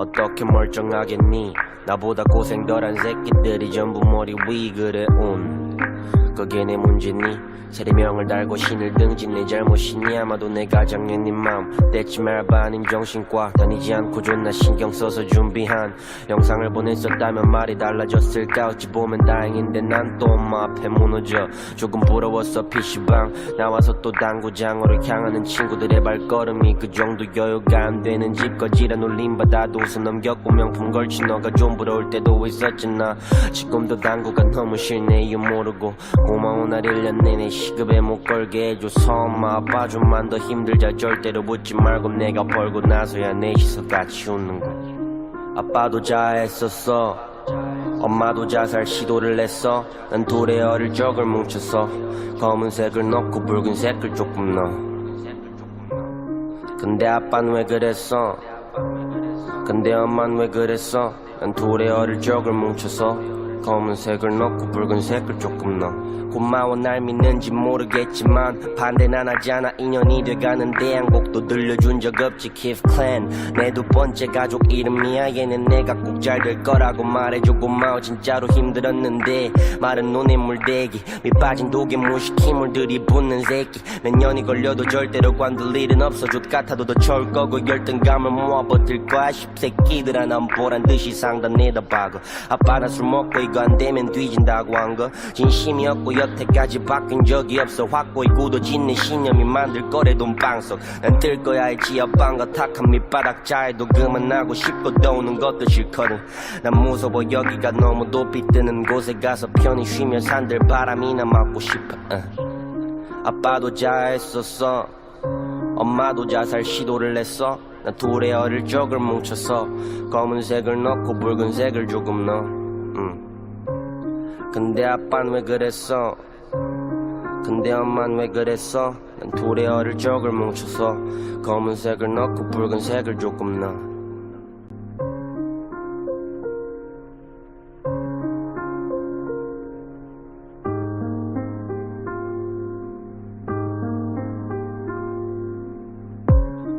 어떻게 멀쩡하겠니? 나보다 고생 덜한 새끼들이 전부 머리 위 그래 그게 내 문제니? 세리명을 달고 신을 등진 내 잘못이니? 아마도 내가 작년 네 맘 떼지 말바 아닌 정신과 다니지 않고 존나 신경 써서 준비한 영상을 보냈었다면 말이 달라졌을까? 어찌 보면 다행인데 난 또 엄마 앞에 무너져. 조금 부러웠어 PC방 나와서 또 당구장으로 향하는 친구들의 발걸음이 그 정도 여유가 안 되는 집거지라 놀림받아도 웃어 넘겼고 명품 걸친 너가 좀 부러울 때도 있었지. 나 지금도 당구가 너무 싫네 이유 모르고 고마운 날 1년 내내 시급에 못 걸게 해줘서 엄마 아빠 좀만 더 힘들자 절대로 묻지 말고 내가 벌고 나서야 넷이서 같이 웃는 거. 아빠도 자했었어 엄마도 자살 시도를 했어. 난 둘의 어릴 적을 뭉쳐서 검은색을 넣고 붉은색을 조금 넣어. 근데 아빠는 왜 그랬어? 근데 엄마는 왜 그랬어? 난 둘의 어릴 적을 뭉쳐서 검은색을 넣고 붉은색을 조금 넣어. 고마워 날 믿는지 모르겠지만 반대는 안 하잖아. 2년이 돼가는데 한 곡도 들려준 적 없지. Keith Clan 내 두 번째 가족 이름이야. 얘는 내가 꼭 잘 될 거라고 말해줘. 고마워 진짜로 힘들었는데 마른 눈에 물대기 밑 빠진 독에 무식 힘을 들이붓는 새끼. 몇 년이 걸려도 절대로 관둘 일은 없어. 족 같아도 더 좋을 거고 열등감을 모아 버틸 거야. 십새끼들아 난 보란 듯이 상단에다 박어. 아빠나 술 먹고 이거 안 되면 뒤진다고 한 거 진심이었고 여태까지 바뀐 적이 없어. 확고히 굳어진 내 신념이 만들 거래 돈방석. 난 뜰 거야 했지 아빠가 탁한 밑바닥 자해도 그만하고 싶고 떠오는 것도 싫거든. 난 무서워 여기가 너무 높이 뜨는 곳에 가서 편히 쉬며 산들 바람이나 맞고 싶어. 아빠도 자했었어 엄마도 자살 시도를 했어. 난 둘의 어릴 적을 뭉쳐서 검은색을 넣고 붉은색을 조금 넣어. 근데 아빠는 왜 그랬어? 근데 엄마는 왜 그랬어? 난 둘의 어릴 적을 뭉쳐서 검은색을 넣고 붉은색을 조금 넣어.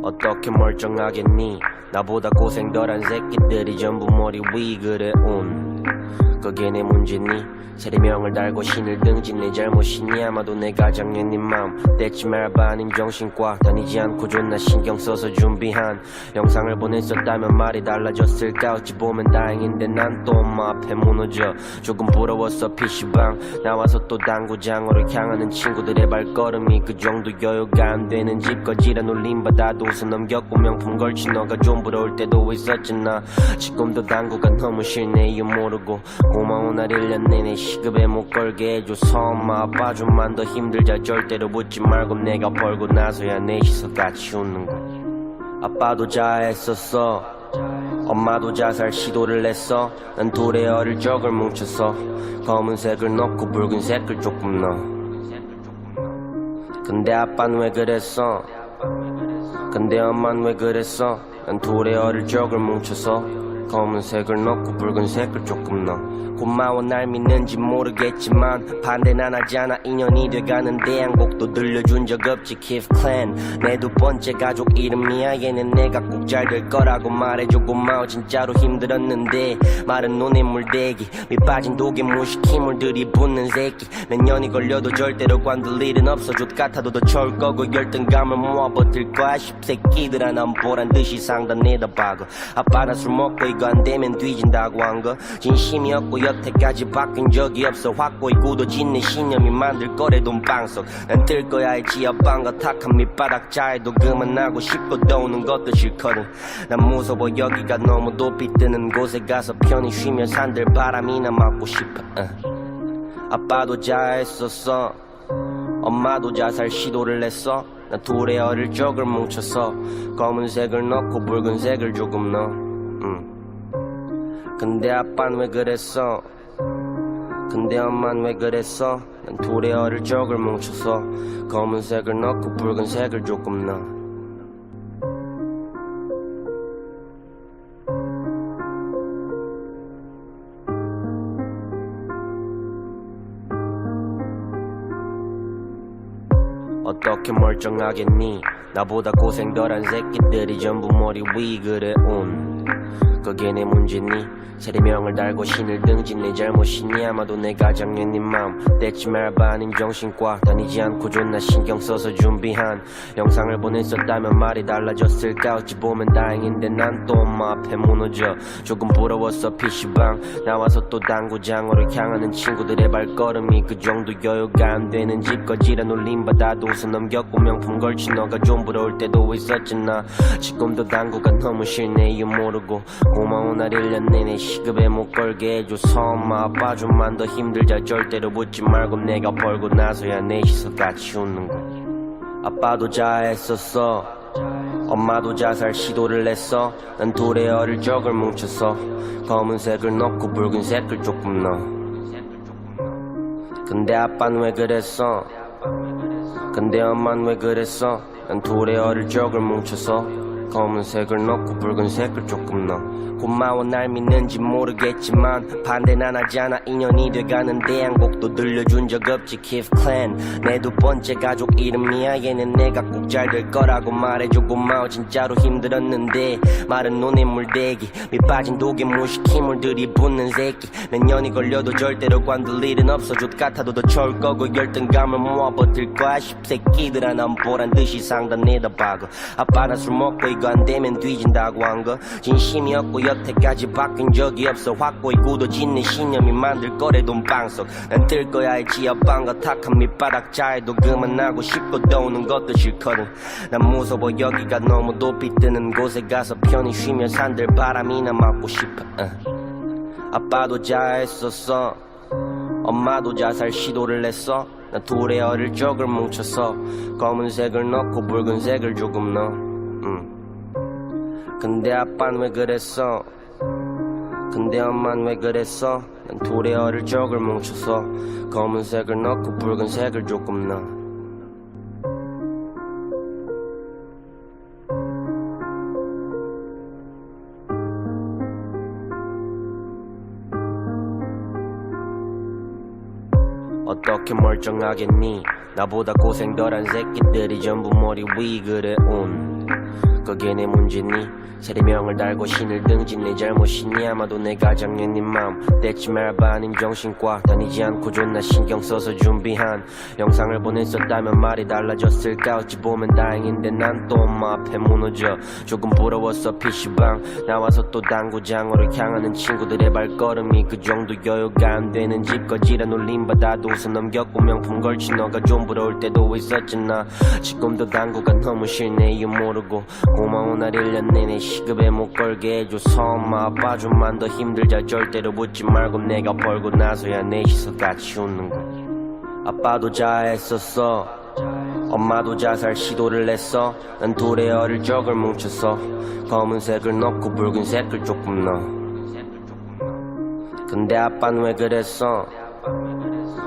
어떻게 멀쩡하겠니? 나보다 고생 덜한 새끼들이 전부 머리 위 그래 그게 내 문제니? 세리명을 달고 신을 등진 내 잘못이니? 아마도 내가 작년 네 맘 떼지 말바 아닌 정신과 다니지 않고 존나 신경 써서 준비한 영상을 보냈었다면 말이 달라졌을까? 어찌 보면 다행인데 난 또 엄마 앞에 무너져. 조금 부러웠어 PC방 나와서 또 당구장으로 향하는 친구들의 발걸음이 그 정도 여유가 안 되는 집거지라 놀림받아도 웃어 넘겼고 명품 걸친 너가 좀 부러울 때도 있었지. 나 지금도 당구가 너무 싫네 이유 모르고 고마운 날 1년 내내 시급에 못 걸게 해줘서 엄마 아빠 좀만 더 힘들자 절대로 묻지 말고 내가 벌고 나서야 넷이서 같이 웃는 거. 아빠도 자했었어 엄마도 자살 시도를 했어. 난 둘의 어릴 적을 뭉쳐서 검은색을 넣고 붉은색을 조금 넣어. 근데 아빠는 왜 그랬어? 근데 엄마는 왜 그랬어? 난 둘의 어릴 적을 뭉쳐서 검은색을 넣고 붉은색을 조금 넣어. 고마워 날 믿는지 모르겠지만 반대는 안 하잖아. 2년이 돼가는데 한 곡도 들려준 적 없지. Keith Clan 내 두 번째 가족 이름이야. 얘는 내가 꼭 잘 될 거라고 말해줘. 고마워 진짜로 힘들었는데 마른 눈에 물대기 밑 빠진 독에 무식 힘을 들이붓는 새끼. 몇 년이 걸려도 절대로 관둘 일은 없어. 족 같아도 더 좋을 거고 열등감을 모아 버틸 거야. 십새끼들아 난 보란 듯이 상단에다 박어. 아빠나 술 먹고 이거 안 되면 뒤진다고 한 거 진심이었고 여태까지 바뀐 적이 없어. 확고히 굳어진 내 신념이 만들 거래 돈방석. 난 뜰 거야 했지 아빠가 탁한 밑바닥 자해도 그만하고 싶고 떠오는 것도 싫거든. 난 무서워 여기가 너무 높이 뜨는 곳에 가서 편히 쉬며 산들 바람이나 맞고 싶어. 아빠도 자했었어 엄마도 자살 시도를 했어. 난 둘의 어릴 적을 뭉쳐서 검은색을 넣고 붉은색을 조금 넣어. 근데 아빠는 왜 그랬어? 근데 엄마는 왜 그랬어? 난 둘의 어릴 적을 뭉쳐서 검은색을 넣고 붉은색을 조금 넣어. 어떻게 멀쩡하겠니? 나보다 고생 덜한 새끼들이 전부 머리 위 그래 그게 내 문제니 세례명을 달고 신을 등진 내 잘못이니 아마도 내가 작년 네 마음 떼지 말바 아닌 정신과 다니지 않고 존나 신경 써서 준비한 영상을 보냈었다면 말이 달라졌을까 어찌 보면 다행인데 난 또 엄마 앞에 무너져 조금 부러웠어 PC방 나와서 또 당구장으로 향하는 친구들의 발걸음이 그 정도 여유가 안 되는 집 거지라 놀림받아도 웃어 넘겼고 명품 걸친 너가 좀 부러울 때도 있었잖아 지금도 당구가 너무 싫네 이유 모르고 고마운 날 1년 내내 시급에 못 걸게 해줘서 엄마 아빠 좀만 더 힘들자 절대로 묻지 말고 내가 벌고 나서야 넷이서 같이 웃는 거 아빠도 자했었어 엄마도 자살 시도를 했어 난 둘의 어릴 적을 뭉쳐서 검은색을 넣고 붉은색을 조금 넣어 근데 아빠는 왜 그랬어 근데 엄마는 왜 그랬어 난 둘의 어릴 적을 뭉쳐서 검은색을 넣고 붉은색을 조금 넣어 고마워 날 믿는지 모르겠지만 반대는 안 하잖아 2년이 돼가는데 한 곡도 들려준 적 없지 Keith Clan 내 두 번째 가족 이름이야 얘는 내가 꼭 잘 될 거라고 말해줘 고마워 진짜로 힘들었는데 마른 눈에 물대기 밑 빠진 독에 무식히 물들이 붓는 새끼 몇 년이 걸려도 절대로 관둘 일은 없어 족 같아도 더 좋을 거고 열등감을 모아 버틸 거야 십새끼들아 난 보란듯이 상단에다 박어 아빠나 술 먹고 이거 안 되면 뒤진다고 한 거 진심이었고 여태까지 바뀐 적이 없어 확고히 굳어진 내 신념이 만들 거래 돈방석 난 뜰 거야 알지 옆방과 탁한 밑바닥 자해도 그만하고 싶고 떠오는 것도 싫거든 난 무서워 여기가 너무 높이 뜨는 곳에 가서 편히 쉬며 산들 바람이나 맞고 싶어 아빠도 자했었어 엄마도 자살 시도를 했어 난 둘의 어릴 적을 뭉쳐서 검은색을 넣고 붉은색을 조금 넣어 근데 아빠는 왜 그랬어 근데 엄마는 왜 그랬어 난 둘의 어릴 적을 뭉쳐서 검은색을 넣고 붉은색을 조금 넣어 어떻게 멀쩡하겠니 나보다 고생 덜한 새끼들이 전부 머리 위 그래 그게 내 문제니 세례명을 달고 신을 등진 내 잘못이니 아마도 내가 작년 네 마음 떼지 말바 아닌 정신과 다니지 않고 존나 신경 써서 준비한 영상을 보냈었다면 말이 달라졌을까 어찌 보면 다행인데 난 또 엄마 앞에 무너져 조금 부러웠어 PC방 나와서 또 당구장으로 향하는 친구들의 발걸음이 그 정도 여유가 안 되는 집 거지라 놀림받아도 웃어 넘겼고 명품 걸친 너가 좀 부러울 때도 있었잖아 지금도 당구가 너무 싫네 이유 모르고 고마운 날 1년 내내 시급에 못 걸게 해줘서 엄마 아빠 좀만 더 힘들자 절대로 묻지 말고 내가 벌고 나서야 넷이서 같이 웃는 거 아빠도 자했었어 엄마도 자살 시도를 했어 난 둘의 어릴 적을 뭉쳐서 검은색을 넣고 붉은색을 조금 넣어 근데 아빠는 왜 그랬어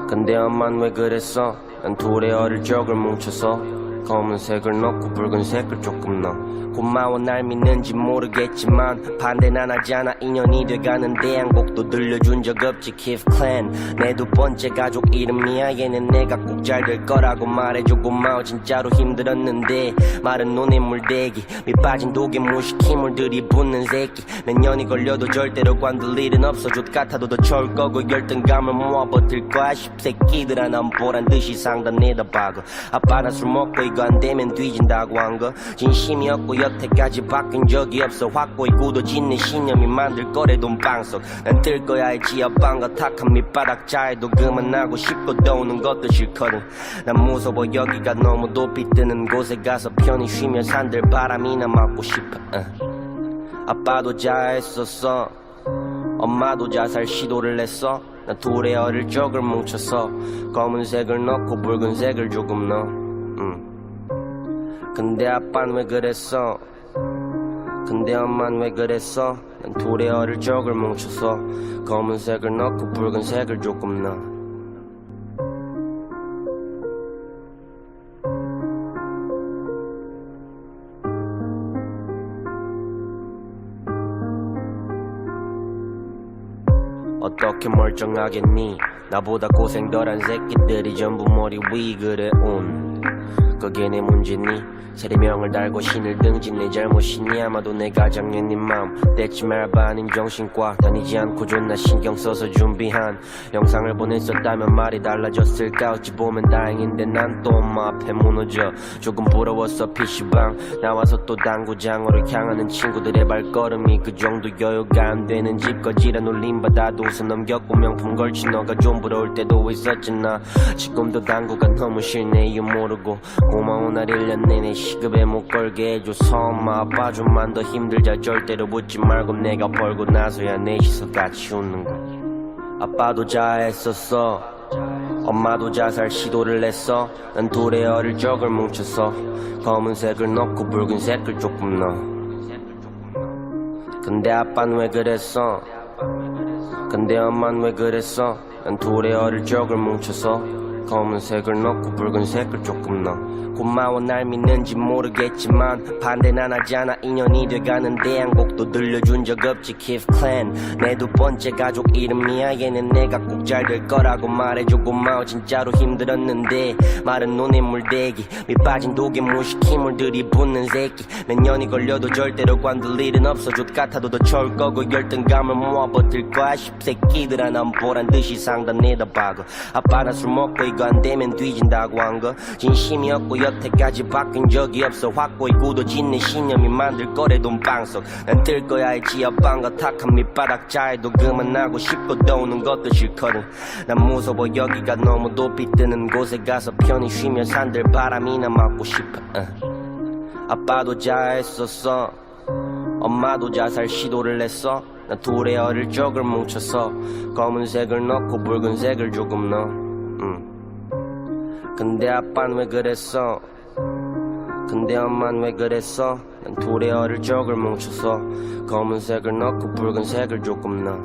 근데 엄마는 왜 그랬어 난 둘의 어릴 적을 뭉쳐서 검은색을 넣고 붉은색을 조금 넣어 고마워 날 믿는지 모르겠지만 반대는 안 하잖아 2년이 돼가는데 한 곡도 들려준 적 없지 Keith Clan 내 두 번째 가족 이름이야 얘는 내가 꼭 잘 될 거라고 말해줘 고마워 진짜로 힘들었는데 마른 눈에 물대기 밑 빠진 독에 무식히 물들이 붓는 새끼 몇 년이 걸려도 절대로 관둘 일은 없어 족 같아도 더 좋을 거고 열등감을 모아 버틸 거야 십새끼들아 난 보란듯이 상단에다 박어 아빠나 술 먹고 이거 안 되면 뒤진다고 한 거 진심이었고 여태까지 바뀐 적이 없어 확고히 굳어진 내 신념이 만들 거래 돈방석 난 뜰 거야 알지 옆방과 탁한 밑바닥 자해도 그만하고 싶고 떠오는 것도 싫거든 난 무서워 여기가 너무 높이 뜨는 곳에 가서 편히 쉬며 산들 바람이나 맞고 싶어 아빠도 자했었어 엄마도 자살 시도를 했어 난 둘의 어릴 적을 뭉쳐서 검은색을 넣고 붉은색을 조금 넣어 근데 아빠는 왜 그랬어 근데 엄마는 왜 그랬어 난 둘의 어릴 적을 뭉쳐서 검은색을 넣고 붉은색을 조금 넣어 어떻게 멀쩡하겠니 나보다 고생 덜한 새끼들이 전부 머리 위 그래 그게 내 문제니 세리명을 달고 신을 등진 내 잘못이니 아마도 내가 작년 네 마음 떼지 말봐 아닌 정신과 다니지 않고 존나 신경 써서 준비한 영상을 보냈었다면 말이 달라졌을까 어찌 보면 다행인데 난 또 엄마 앞에 무너져 조금 부러웠어 PC방 나와서 또 당구장으로 향하는 친구들의 발걸음이 그 정도 여유가 안 되는 집거지란 울림받아도 웃어 넘겼고 명품 걸친 너가 좀 부러울 때도 있었지 나 지금도 당구가 너무 싫네 이유 모르고 고마운 날 1년 내내 시급에 못 걸게 해줘서 엄마 아빠 좀만 더 힘들자 절대로 묻지 말고 내가 벌고 나서야 넷이서 같이 웃는 거 아빠도 자했었어 엄마도 자살 시도를 했어 난 둘의 어릴 적을 뭉쳐서 검은색을 넣고 붉은색을 조금 넣어 근데 아빠는 왜 그랬어 근데 엄마는 왜 그랬어 난 둘의 어릴 적을 뭉쳐서 검은색을 넣고 붉은색을 조금 넣어 고마워 날 믿는지 모르겠지만 반대는 안 하잖아 2년이 돼가는데 한 곡도 들려준 적 없지 Keith Clan 내 두 번째 가족 이름이야 얘는 내가 꼭 잘 될 거라고 말해줘 고마워 진짜로 힘들었는데 마른 눈에 물대기 밑 빠진 독에 무식 힘을 들이붓는 새끼 몇 년이 걸려도 절대로 관둘 일은 없어 족 같아도 더 좋을 거고 열등감을 모아 버틸 거야 십새끼들아 난 보란 듯이 상단 내다박어 아빠나 술 먹고 이거 안 되면 뒤진다고 한 거 진심이었고 여태까지 바뀐 적이 없어 확고히 굳어진 내 신념이 만들 거래 돈방석 난 뜰 거야 했지 아빠가 탁한 밑바닥 자해도 그만하고 싶고 더우는 것도 싫거든 난 무서워 여기가 너무 높이 뜨는 곳에 가서 편히 쉬며 산들 바람이나 맞고 싶어 아빠도 자했었어 엄마도 자살 시도를 했어 난 둘의 어릴 적을 뭉쳐서 검은색을 넣고 붉은색을 조금 넣어 근데 아빠는 왜 그랬어 근데 엄마는 왜 그랬어 난 둘의 어릴 적을 뭉쳐서 검은색을 넣고 붉은색을 조금 넣어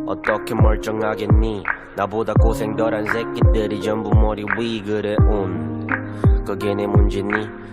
어떻게 멀쩡하겠니 나보다 고생 덜한 새끼들이 전부 머리 위 그래 그게 내 문제니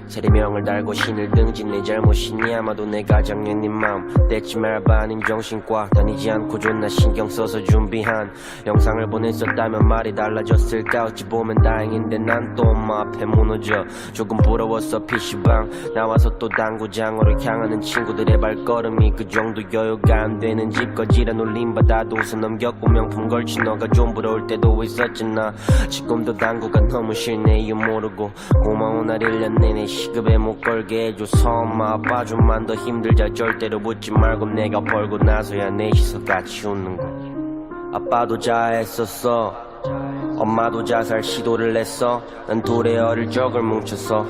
세리명을 달고 신을 등진 내 잘못이니 아마도 내가 작년 네 마음 떼지 말봐 아닌 정신과 다니지 않고 존나 신경 써서 준비한 영상을 보냈었다면 말이 달라졌을까 어찌 보면 다행인데 난 또 엄마 앞에 무너져 조금 부러웠어 PC방 나와서 또 당구장으로 향하는 친구들의 발걸음이 그 정도 여유가 안 되는 집거지란 울림받아도 웃어 넘겼고 명품 걸친 너가 좀 부러울 때도 있었지 나 지금도 당구가 너무 싫네 이유 모르고 고마운 날 1년 내내 시급에 못 걸게 해줘서 엄마 아빠 좀만 더 힘들자 절대로 묻지 말고 내가 벌고 나서야 넷이서 같이 웃는 거 아빠도 자했었어 엄마도 자살 시도를 했어 난 둘의 어릴 적을 뭉쳐서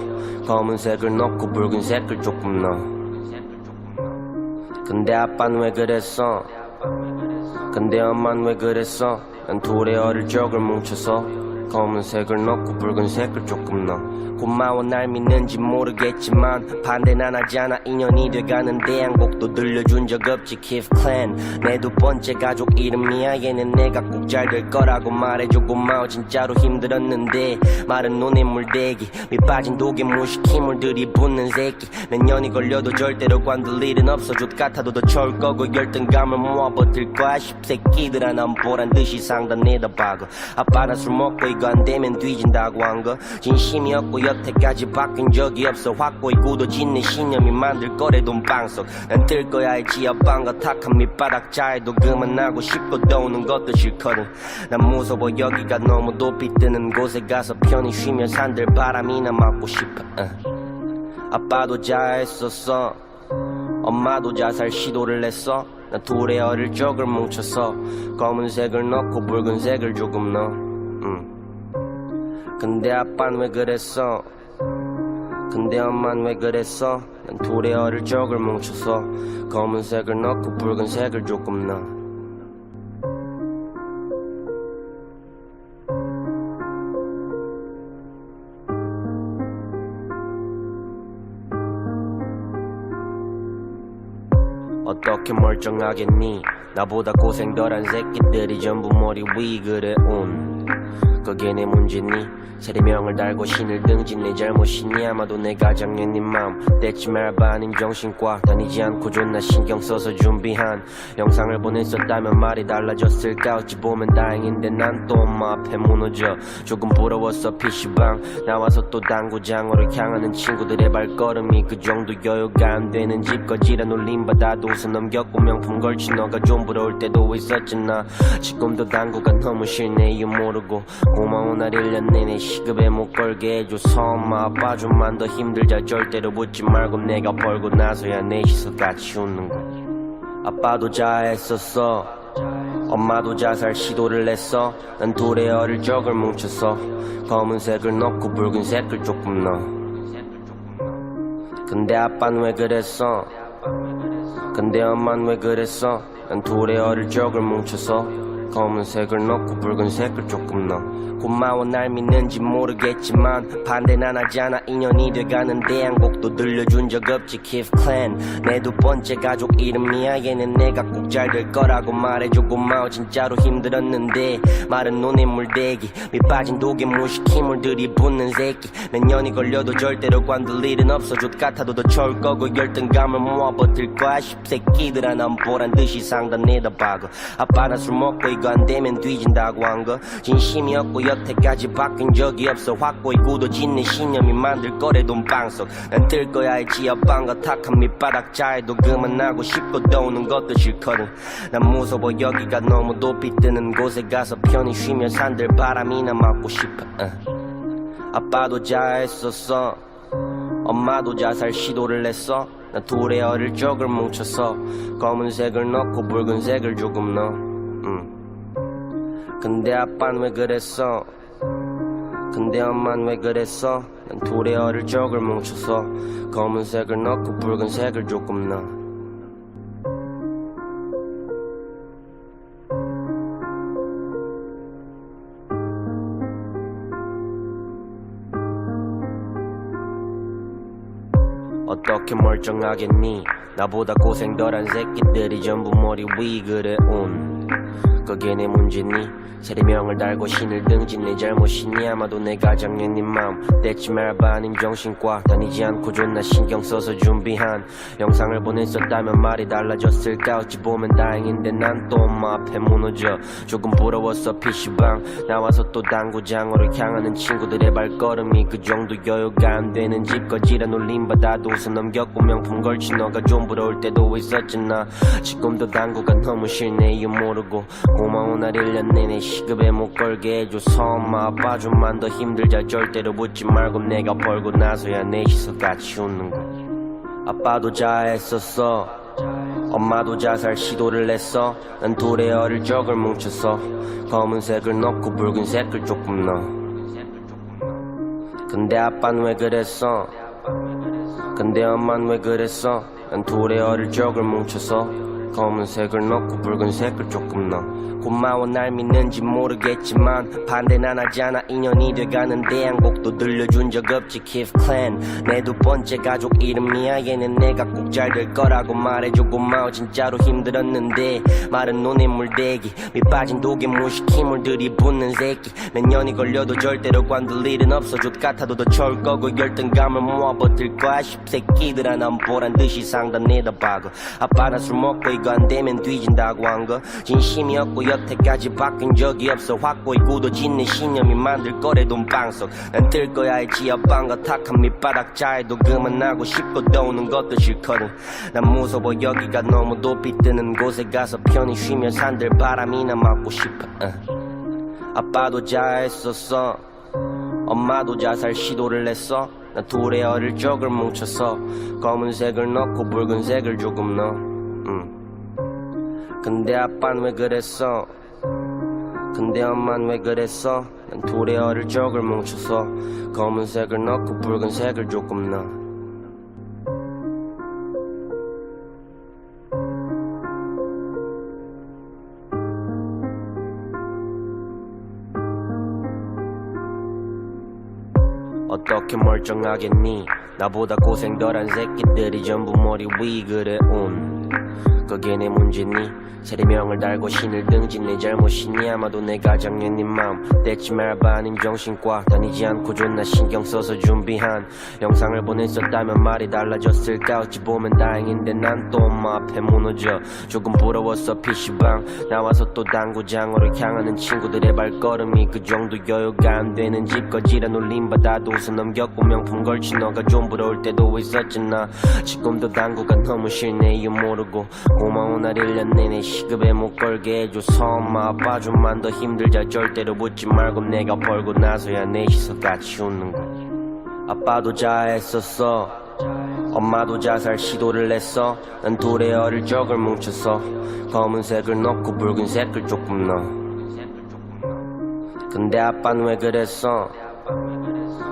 검은색을 넣고 붉은색을 조금 넣어 근데 아빠는 왜 그랬어 근데 엄마는 왜 그랬어 난 둘의 어릴 적을 뭉쳐서 검은색을 넣고 붉은색을 조금 넣어 고마워 날 믿는지 모르겠지만 반대는 안 하잖아 2년이 돼가는데 한 곡도 들려준 적 없지 Keith Clan 내 두 번째 가족 이름이야 얘는 내가 꼭 잘 될 거라고 말해줘 고마워 진짜로 힘들었는데 마른 눈에 물대기 밑 빠진 독에 무식 힘을 들이붓는 새끼 몇 년이 걸려도 절대로 관둘 일은 없어 족 같아도 더 좋을 거고 열등감을 모아 버틸 거야 십새끼들아 난 보란 듯이 상단 내다박어 아빠나 술 먹고 이거 안 되면 뒤진다고 한 거 진심이었고 여태까지 바뀐 적이 없어 확고히 굳어진 내 신념이 만들 거래 돈방석 난 뜰 거야 했지 아빠가 탁한 밑바닥 자해도 그만하고 싶고 더우는 것도 싫거든 난 무서워 여기가 너무 높이 뜨는 곳에 가서 편히 쉬며 산들 바람이나 맞고 싶어 아빠도 자했었어 엄마도 자살 시도를 했어 난 둘의 어릴 적을 뭉쳐서 검은색을 넣고 붉은색을 조금 넣어 근데 아빠는 왜 그랬어 근데 엄마는 왜 그랬어 난 둘의 어릴 적을 뭉쳐서 검은색을 넣고 붉은색을 조금 넣어 어떻게 멀쩡하겠니 나보다 고생 덜한 새끼들이 전부 머리 위 그래 그게 내 문제니 세리명을 달고 신을 등진 내 잘못이니 아마도 내가 작년 네 맘 떼지 말봐 아님 정신과 다니지 않고 존나 신경 써서 준비한 영상을 보냈었다면 말이 달라졌을까 어찌 보면 다행인데 난 또 엄마 앞에 무너져 조금 부러웠어 PC방 나와서 또 당구장으로 향하는 친구들의 발걸음이 그 정도 여유가 안 되는 집 거지란 울림받아도 웃어 넘겼고 명품 걸친 너가 좀 부러울 때도 있었잖아 지금도 당구가 너무 싫네 이유 모르고 고마운 날 1년 내내 시급에 못 걸게 해줘서 엄마 아빠 좀만 더 힘들자 절대로 묻지 말고 내가 벌고 나서야 넷이서 같이 웃는 거 아빠도 자했었어 엄마도 자살 시도를 했어 난 둘의 어릴 적을 뭉쳐서 검은색을 넣고 붉은색을 조금 넣어 근데 아빠는 왜 그랬어 근데 엄마는 왜 그랬어 난 둘의 어릴 적을 뭉쳐서 검은색을 넣고 붉은색을 조금 넣어 고마워 날 믿는지 모르겠지만 반대는 안 하잖아 2년이 돼가는데 한 곡도 들려준 적 없지 Keith Clan 내 두 번째 가족 이름이야 얘는 내가 꼭 잘 될 거라고 말해줘 고마워 진짜로 힘들었는데 마른 눈에 물대기 밑 빠진 독에 무식 힘을 들이붓는 새끼 몇 년이 걸려도 절대로 관둘 일은 없어 족 같아도 더 좋을 거고 열등감을 모아 버틸 거야 십새끼들아 난 보란 듯이 상단 내다박어 아빠나 술 먹고 이거 안 되면 뒤진다고 한 거 진심이었고 여태까지 바뀐 적이 없어 확고히 굳어진 내 신념이 만들 거래 돈방석 난 뜰 거야 알지 옆방과 탁한 밑바닥 자해도 그만하고 싶고 떠오는 것도 싫거든 난 무서워 여기가 너무 높이 뜨는 곳에 가서 편히 쉬며 산들 바람이나 맞고 싶어 아빠도 자했었어 엄마도 자살 시도를 했어 난 둘의 어릴 적을 뭉쳐서 검은색을 넣고 붉은색을 조금 넣어 근데 아빠는 왜 그랬어 근데 엄마는 왜 그랬어 난 둘의 어릴 적을 뭉쳐서 검은색을 넣고 붉은색을 조금 넣어 어떻게 멀쩡하겠니 나보다 고생 덜한 새끼들이 전부 머리 위 그래 그게 내 문제니 세리명을 달고 신을 등진 내 잘못이니 아마도 내가 작년 네 맘 떼지 말봐 아님 정신과 다니지 않고 존나 신경 써서 준비한 영상을 보냈었다면 말이 달라졌을까 어찌 보면 다행인데 난 또 엄마 앞에 무너져 조금 부러웠어 PC방 나와서 또 당구장으로 향하는 친구들의 발걸음이 그 정도 여유가 안 되는 집 거지란 울림받아도 웃어 넘겼고 명품 걸친 너가 좀 부러울 때도 있었잖아 지금도 당구가 너무 싫네 이유 모르고 고마운 날 1년 내내 시급에 못 걸게 해줘서 엄마 아빠 좀만 더 힘들자 절대로 묻지 말고 내가 벌고 나서야 넷이서 같이 웃는 거 아빠도 자했었어 엄마도 자살 시도를 했어 난 둘의 어릴 적을 뭉쳐서 검은색을 넣고 붉은색을 조금 넣어 근데 아빠는 왜 그랬어 근데 엄마는 왜 그랬어 난 둘의 어릴 적을 뭉쳐서 검은색을 넣고 붉은색을 조금 넣어 고마워 날 믿는지 모르겠지만 반대는 안 하잖아 2년이 돼가는데 한 곡도 들려준 적 없지 Keith Clan 내 두 번째 가족 이름이야 얘는 내가 꼭 잘 될 거라고 말해줘 고마워 진짜로 힘들었는데 마른 눈에 물대기 밑 빠진 독에 무식 힘을 들이붓는 새끼 몇 년이 걸려도 절대로 관둘 일은 없어 족 같아도 더 좋을 거고 열등감을 모아 버틸 거야 십새끼들아 난 보란 듯이 상단 내다박어 아빠나 술 먹고 이거 안 되면 뒤진다고 한 거 진심이었고 여태까지 바뀐 적이 없어 확고히 굳어진 내 신념이 만들 거래 돈방석 난 뜰 거야 알지 옆방과 탁한 밑바닥 자해도 그만하고 싶고 떠오는 것도 싫거든 난 무서워 여기가 너무 높이 뜨는 곳에 가서 편히 쉬며 산들 바람이나 맞고 싶어 아빠도 자했었어 엄마도 자살 시도를 했어 난 둘의 어릴 적을 뭉쳐서 검은색을 넣고 붉은색을 조금 넣어 근데 아빠는 왜 그랬어 근데 엄마는 왜 그랬어 난 둘의 어릴 적을 뭉쳐서 검은색을 넣고 붉은색을 조금 넣어 어떻게 멀쩡하겠니 나보다 고생 덜한 새끼들이 전부 머리 위 그래 그게 내 문제니 세례명을 달고 신을 등진 내 잘못이니 아마도 내가 작년 네 마음 떼지 말바 아닌 정신과 다니지 않고 존나 신경 써서 준비한 영상을 보냈었다면 말이 달라졌을까 어찌 보면 다행인데 난 또 엄마 앞에 무너져 조금 부러웠어 PC방 나와서 또 당구장으로 향하는 친구들의 발걸음이 그 정도 여유가 안 되는 집 거지라 놀림받아도 웃어 넘겼고 명품 걸친 너가 좀 부러울 때도 있었잖아 지금도 당구가 너무 싫네 이유 모르고 고마운 날 1년 내내 시급에 못 걸게 해줘서 엄마 아빠 좀만 더 힘들자 절대로 묻지 말고 내가 벌고 나서야 넷이서 같이 웃는 거 아빠도 자했었어 엄마도 자살 시도를 했어 난 둘의 어릴 적을 뭉쳐서 검은색을 넣고 붉은색을 조금 넣어 근데 아빠는 왜 그랬어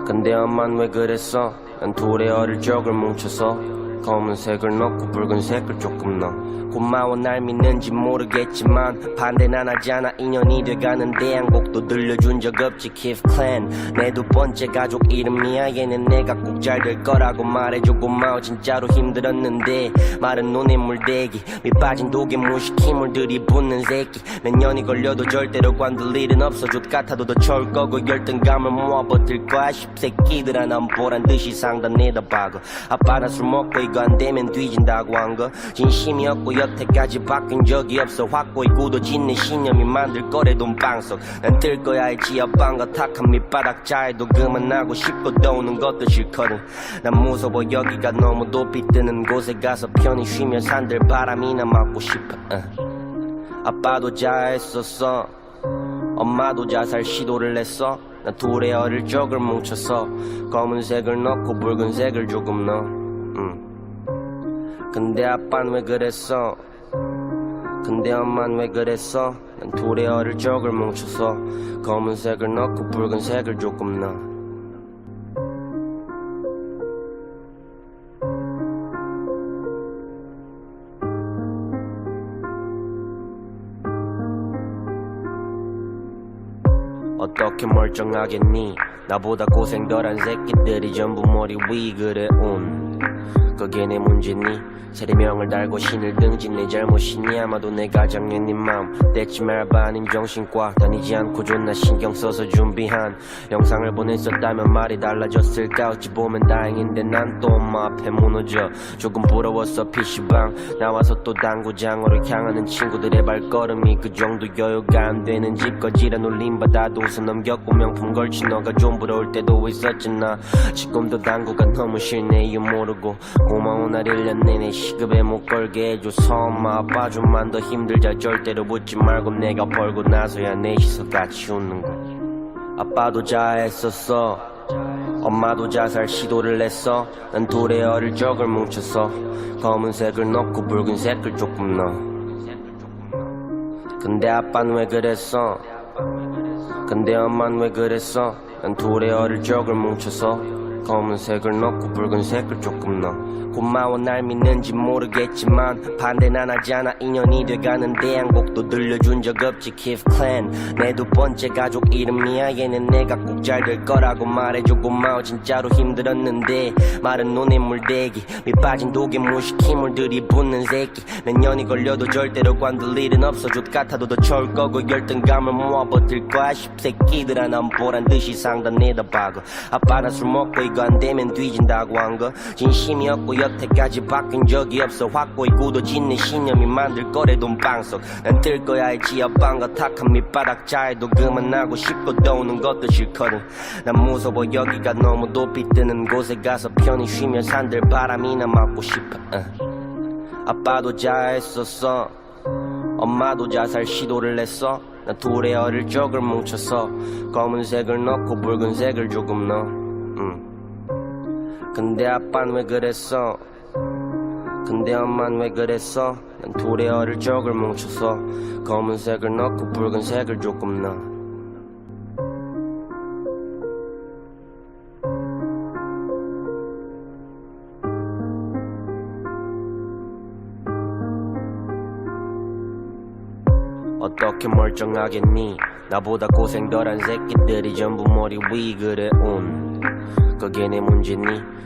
근데 엄마는 왜 그랬어 난 둘의 어릴 적을 뭉쳐서 검은색을 넣고 붉은색을 조금 넣어 고마워 날 믿는지 모르겠지만 반대는 안 하잖아 2년이 돼가는데 한 곡도 들려준 적 없지 Keith Clan 내 두 번째 가족 이름이야 얘는 내가 꼭 잘 될 거라고 말해줘 고마워 진짜로 힘들었는데 마른 눈에 물대기 밑 빠진 독에 무식히 물들이 붓는 새끼 몇 년이 걸려도 절대로 관둘 일은 없어 족 같아도 더 좋을 거고 열등감을 모아 버틸 거야 십새끼들아 난 보란듯이 상단에다 박어 아빠나 술 먹고 이거 안 되면 뒤진다고 한 거 진심이었고 여태까지 바뀐 적이 없어 확고히 굳어진 신념이 만들 거래 돈방석 난 뜰 거야 알지 옆방과 탁한 밑바닥 자해도 그만하고 싶고 떠오는 것도 싫거든 난 무서워 여기가 너무 높이 뜨는 곳에 가서 편히 쉬며 산들 바람이나 맞고 싶어 아빠도 자했었어 엄마도 자살 시도를 했어 난 둘의 어릴 적을 뭉쳐서 검은색을 넣고 붉은색을 조금 넣어 근데 아빠는 왜 그랬어 근데 엄마는 왜 그랬어 난 둘의 어릴 적을 뭉쳐서 검은색을 넣고 붉은색을 조금 넣어 어떻게 멀쩡하겠니 나보다 고생 덜한 새끼들이 전부 머리 위 그래 그게 내 문제니 세례명을 달고 신을 등진 내 잘못이니 아마도 내가 작년 네 마음 떼지 말바 아닌 정신과 다니지 않고 존나 신경 써서 준비한 영상을 보냈었다면 말이 달라졌을까 어찌 보면 다행인데 난 또 엄마 앞에 무너져 조금 부러웠어 PC방 나와서 또 당구장으로 향하는 친구들의 발걸음이 그 정도 여유가 안 되는 집 거지라 놀림받아도 웃어 넘겼고 명품 걸친 너가 좀 부러울 때도 있었잖아 지금도 당구가 너무 싫네 이유 모르고 고마운 날 1년 내내 시급에 못 걸게 해줘서 엄마 아빠 좀만 더 힘들자 절대로 묻지 말고 내가 벌고 나서야 넷이서 같이 웃는 거 아빠도 자했었어 엄마도 자살 시도를 했어 난 둘의 어릴 적을 뭉쳐서 검은색을 넣고 붉은색을 조금 넣어 근데 아빠는 왜 그랬어 근데 엄마는 왜 그랬어 난 둘의 어릴 적을 뭉쳐서 검은색을 넣고 붉은색을 조금 넣어 고마워 날 믿는지 모르겠지만 반대는 안 하잖아 2년이 돼가는데 한 곡도 들려준 적 없지 Keith Clan 내 두 번째 가족 이름이야 얘는 내가 꼭 잘 될 거라고 말해줘 고마워 진짜로 힘들었는데 마른 눈에 물대기 밑 빠진 독에 무식히 물들이 붓는 새끼 몇 년이 걸려도 절대로 관둘 일은 없어 족 같아도 더 좋을 거고 열등감을 모아 버틸 거야 십새끼들아 난 보란듯이 상단에다 박어 아빠나 술 먹고 이거 안 되면 뒤진다고 한 거 진심이었고 여태까지 바뀐 적이 없어 확고히 굳어진 내 신념이 만들 거래 돈방석 난 뜰 거야 알지 옆방과 탁한 밑바닥 자해도 그만하고 싶고 떠오는 것도 싫거든 난 무서워 여기가 너무 높이 뜨는 곳에 가서 편히 쉬며 산들 바람이나 맞고 싶어 아빠도 자했었어 엄마도 자살 시도를 했어 난 둘의 어릴 적을 뭉쳐서 검은색을 넣고 붉은색을 조금 넣어 근데 아빠는 왜 그랬어 근데 엄마는 왜 그랬어 난 둘의 어릴 적을 뭉쳐서 검은색을 넣고 붉은색을 조금 넣어 어떻게 멀쩡하겠니 나보다 고생 덜한 새끼들이 전부 머리 위 그래 그게 내 문제니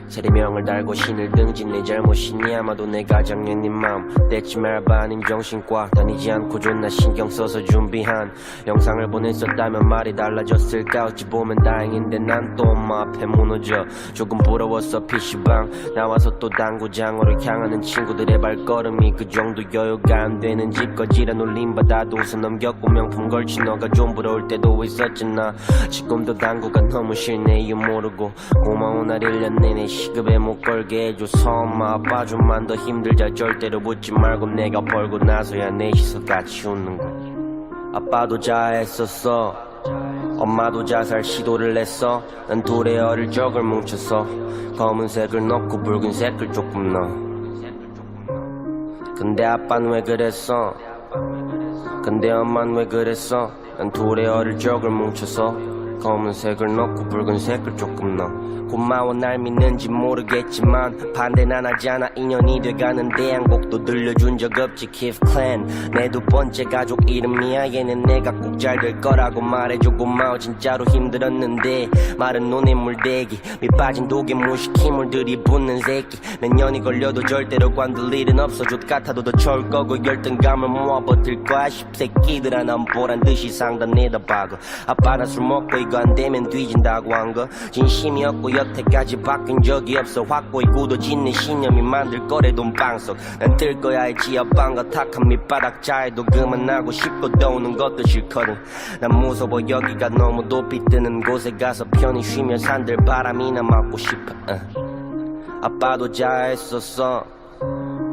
세리명을 달고 신을 등진 내 잘못이니 아마도 내가 작년 네 마음 떼지 말봐 아닌 정신과 다니지 않고 존나 신경 써서 준비한 영상을 보냈었다면 말이 달라졌을까 어찌 보면 다행인데 난 또 엄마 앞에 무너져 조금 부러웠어 PC방 나와서 또 당구장으로 향하는 친구들의 발걸음이 그 정도 여유가 안 되는 집거지라 놀림받아도 웃어 넘겼고 명품 걸친 너가 좀 부러울 때도 있었잖아 지금도 당구가 너무 싫네 이유 모르고 고마운 날 1년 내내 시급에 못 걸게 해줘서 엄마 아빠 좀만 더 힘들자 절대로 묻지 말고 내가 벌고 나서야 넷이서 같이 웃는 거 아빠도 자했었어 엄마도 자살 시도를 했어 난 둘의 어릴 적을 뭉쳐서 검은색을 넣고 붉은색을 조금 넣어 근데 아빠는 왜 그랬어 근데 엄마는 왜 그랬어 난 둘의 어릴 적을 뭉쳐서 검은색을 넣고 붉은색을 조금 넣어 고마워 날 믿는지 모르겠지만 반대는 안 하잖아 2년이 돼가는데 한 곡도 들려준 적 없지 Keith Clan 내 두 번째 가족 이름이야 얘는 내가 꼭 잘 될 거라고 말해줘 고마워 진짜로 힘들었는데 마른 눈에 물대기 밑 빠진 독에 무식 힘을 들이붓는 새끼 몇 년이 걸려도 절대로 관둘 일은 없어 족 같아도 더 좋을 거고 열등감을 모아 버틸 거야 십새끼들아 난 보란 듯이 상단 내다박어 아빠나 술 먹고 이거 안 되면 뒤진다고 한 거 진심이었고 여태까지 바뀐 적이 없어 확고히 굳어진 내 신념이 만들 거래 돈방석 난 뜰 거야 알지 옆방과 탁한 밑바닥 자해도 그만하고 싶고 떠오는 것도 싫거든 난 무서워 여기가 너무 높이 뜨는 곳에 가서 편히 쉬며 산들 바람이나 맞고 싶어 아빠도 자했었어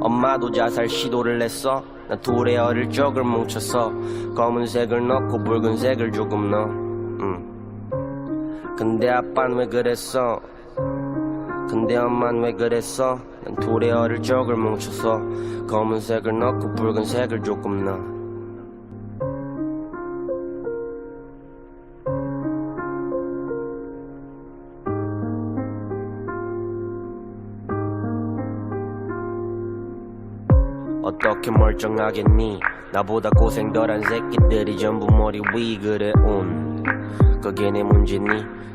엄마도 자살 시도를 했어 난 둘의 어릴 적을 뭉쳐서 검은색을 넣고 붉은색을 조금 넣어 근데 아빠는 왜 그랬어 근데 엄마는 왜 그랬어 난 둘의 어릴 적을 뭉쳐서 검은색을 넣고 붉은색을 조금 넣어 어떻게 멀쩡하겠니 나보다 고생 덜한 새끼들이 전부 머리 위 그래 그게 내 문제니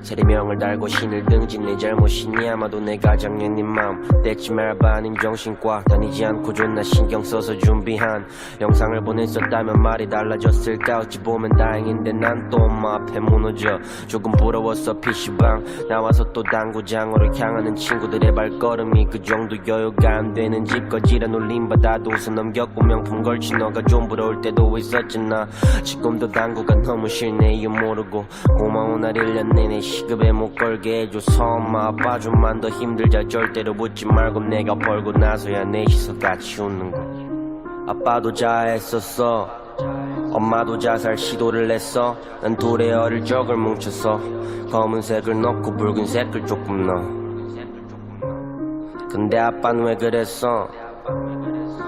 세리명을 달고 신을 등진 내 잘못이니 아마도 내가 작년 네 마음 떼지 말봐 아닌 정신과 다니지 않고 존나 신경 써서 준비한 영상을 보냈었다면 말이 달라졌을까 어찌 보면 다행인데 난 또 엄마 앞에 무너져 조금 부러웠어 PC방 나와서 또 당구장으로 향하는 친구들의 발걸음이 그 정도 여유가 안 되는 집거지라 놀림받아도 웃어 넘겼고 명품 걸친 너가 좀 부러울 때도 있었잖아 지금도 당구가 너무 싫네 이유 모르고 고마운 날 1년 내내 시급에 못 걸게 해줘서 엄마 아빠 좀만 더 힘들자 절대로 묻지 말고 내가 벌고 나서야 넷이서 같이 웃는 거 아빠도 자했었어 엄마도 자살 시도를 했어 난 둘의 어릴 적을 뭉쳐서 검은색을 넣고 붉은색을 조금 넣어 근데 아빠는 왜 그랬어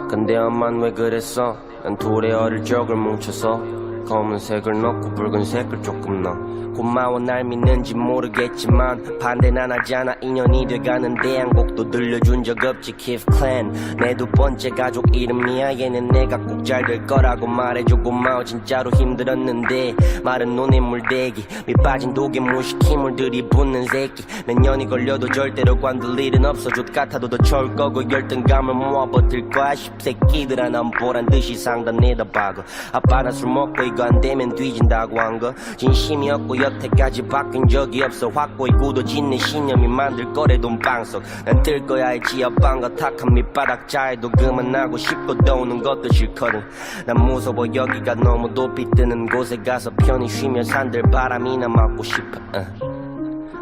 근데 엄마는 왜 그랬어 난 둘의 어릴 적을 뭉쳐서 검은색을 넣고 붉은색을 조금 넣어 고마워 날 믿는지 모르겠지만 반대는 안 하잖아 2년이 돼가는데 한 곡도 들려준 적 없지 Keith Clan 내 두 번째 가족 이름이야 얘는 내가 꼭 잘 될 거라고 말해줘 고마워 진짜로 힘들었는데 마른 눈에 물대기 밑 빠진 독에 무식 힘을 들이붓는 새끼 몇 년이 걸려도 절대로 관둘 일은 없어 족 같아도 더 좋을 거고 열등감을 모아 버틸 거야 십새끼들아 난 보란 듯이 상단 내다박어 아빠나 술 먹고 이거 안 되면 뒤진다고 한 거 진심이었고 여태까지 바뀐 적이 없어 확고히 굳어진 내 신념이 만들 거래 돈방석 난 뜰 거야 알지 옆방과 탁한 밑바닥 자해도 그만하고 싶고 떠오는 것도 싫거든 난 무서워 여기가 너무 높이 뜨는 곳에 가서 편히 쉬며 산들 바람이나 맞고 싶어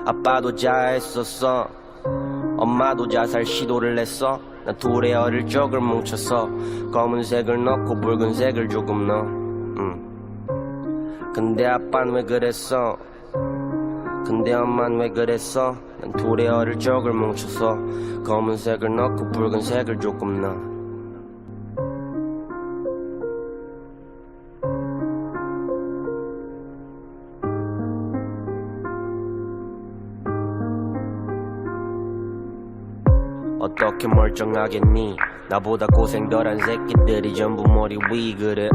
아빠도 자했었어 엄마도 자살 시도를 했어 난 둘의 어릴 적을 뭉쳐서 검은색을 넣고 붉은색을 조금 넣어 근데 아빠는 왜 그랬어 근데 엄마는 왜 그랬어 난 둘의 어릴 적을 뭉쳐서 검은색을 넣고 붉은색을 조금 넣어 어떻게 멀쩡하겠니 나보다 고생 덜한 새끼들이 전부 머리 위 그래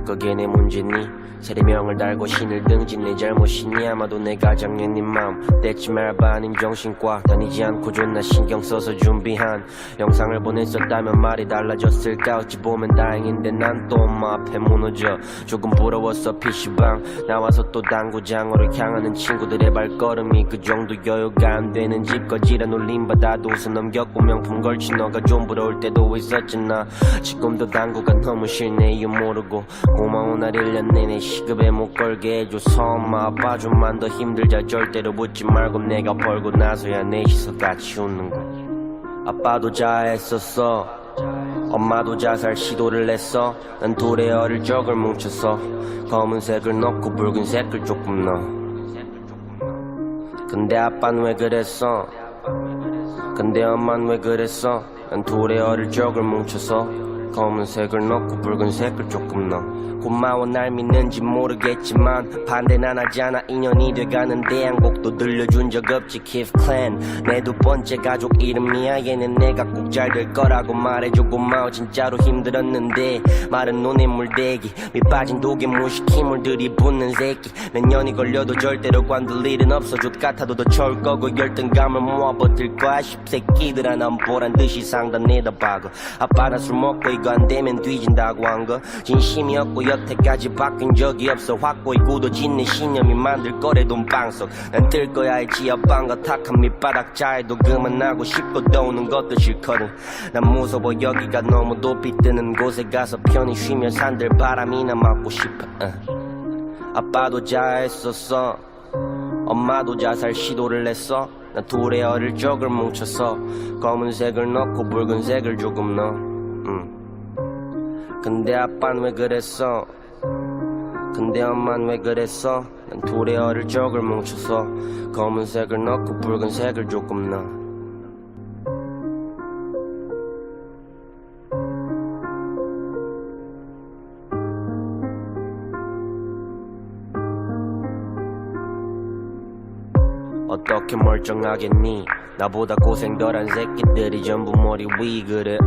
그게 내 문제니 세례명을 달고 신을 등진 내 잘못이니 아마도 내가 작년 네 맘 떼지 말봐 아님 정신과 다니지 않고 존나 신경 써서 준비한 영상을 보냈었다면 말이 달라졌을까 어찌 보면 다행인데 난 또 엄마 앞에 무너져 조금 부러웠어 PC방 나와서 또 당구장으로 향하는 친구들의 발걸음이 그 정도 여유가 안 되는 집 거지란 울림받아도 웃어 넘겼고 명품 걸친 너가 좀 부러울 때도 있었잖아 지금도 당구가 너무 싫네 이유 모르고 고마운 날 1년 내내 시급에 못 걸게 해줘서 엄마 아빠 좀만 더 힘들자 절대로 묻지 말고 내가 벌고 나서야 넷이서 같이 웃는 거 아빠도 자했었어 엄마도 자살 시도를 했어 난 둘의 어릴 적을 뭉쳐서 검은색을 넣고 붉은색을 조금 넣어 근데 아빠는 왜 그랬어 근데 엄마는 왜 그랬어 난 둘의 어릴 적을 뭉쳐서 검은색을 넣고 붉은색을 조금 넣어 고마워 날 믿는지 모르겠지만 반대는 안 하잖아 2년이 돼가는데 한 곡도 들려준 적 없지 Keith Clan 내 두 번째 가족 이름이야 얘는 내가 꼭 잘 될 거라고 말해줘 고마워 진짜로 힘들었는데 마른 눈에 물대기 밑빠진 독에 무식 힘을 들이붓는 새끼 몇 년이 걸려도 절대로 관둘 일은 없어 족 같아도 더 좋을 거고 열등감을 모아 버틸 거야 십새끼들아 난 보란듯이 상단에다 박아 아빠랑 술 먹고 이거 안 되면 뒤진다고 한 거 진심이었고 여태까지 바뀐 적이 없어 확고히 굳어진 내 신념이 만들 거래 돈방석 난 뜰 거야 알지 옆방과 탁한 밑바닥 자해도 그만하고 싶고 떠오는 것도 싫거든 난 무서워 여기가 너무 높이 뜨는 곳에 가서 편히 쉬며 산들 바람이나 맞고 싶어 아빠도 자했었어 엄마도 자살 시도를 했어 난 둘의 어릴 적을 뭉쳐서 검은색을 넣고 붉은색을 조금 넣어 근데 아빠는 왜 그랬어 근데 엄마는 왜 그랬어 난 둘의 어릴 적을 뭉쳐서 검은색을 넣고 붉은색을 조금 넣어 어떻게 멀쩡하겠니 나보다 고생 덜한 새끼들이 전부 머리 위 그래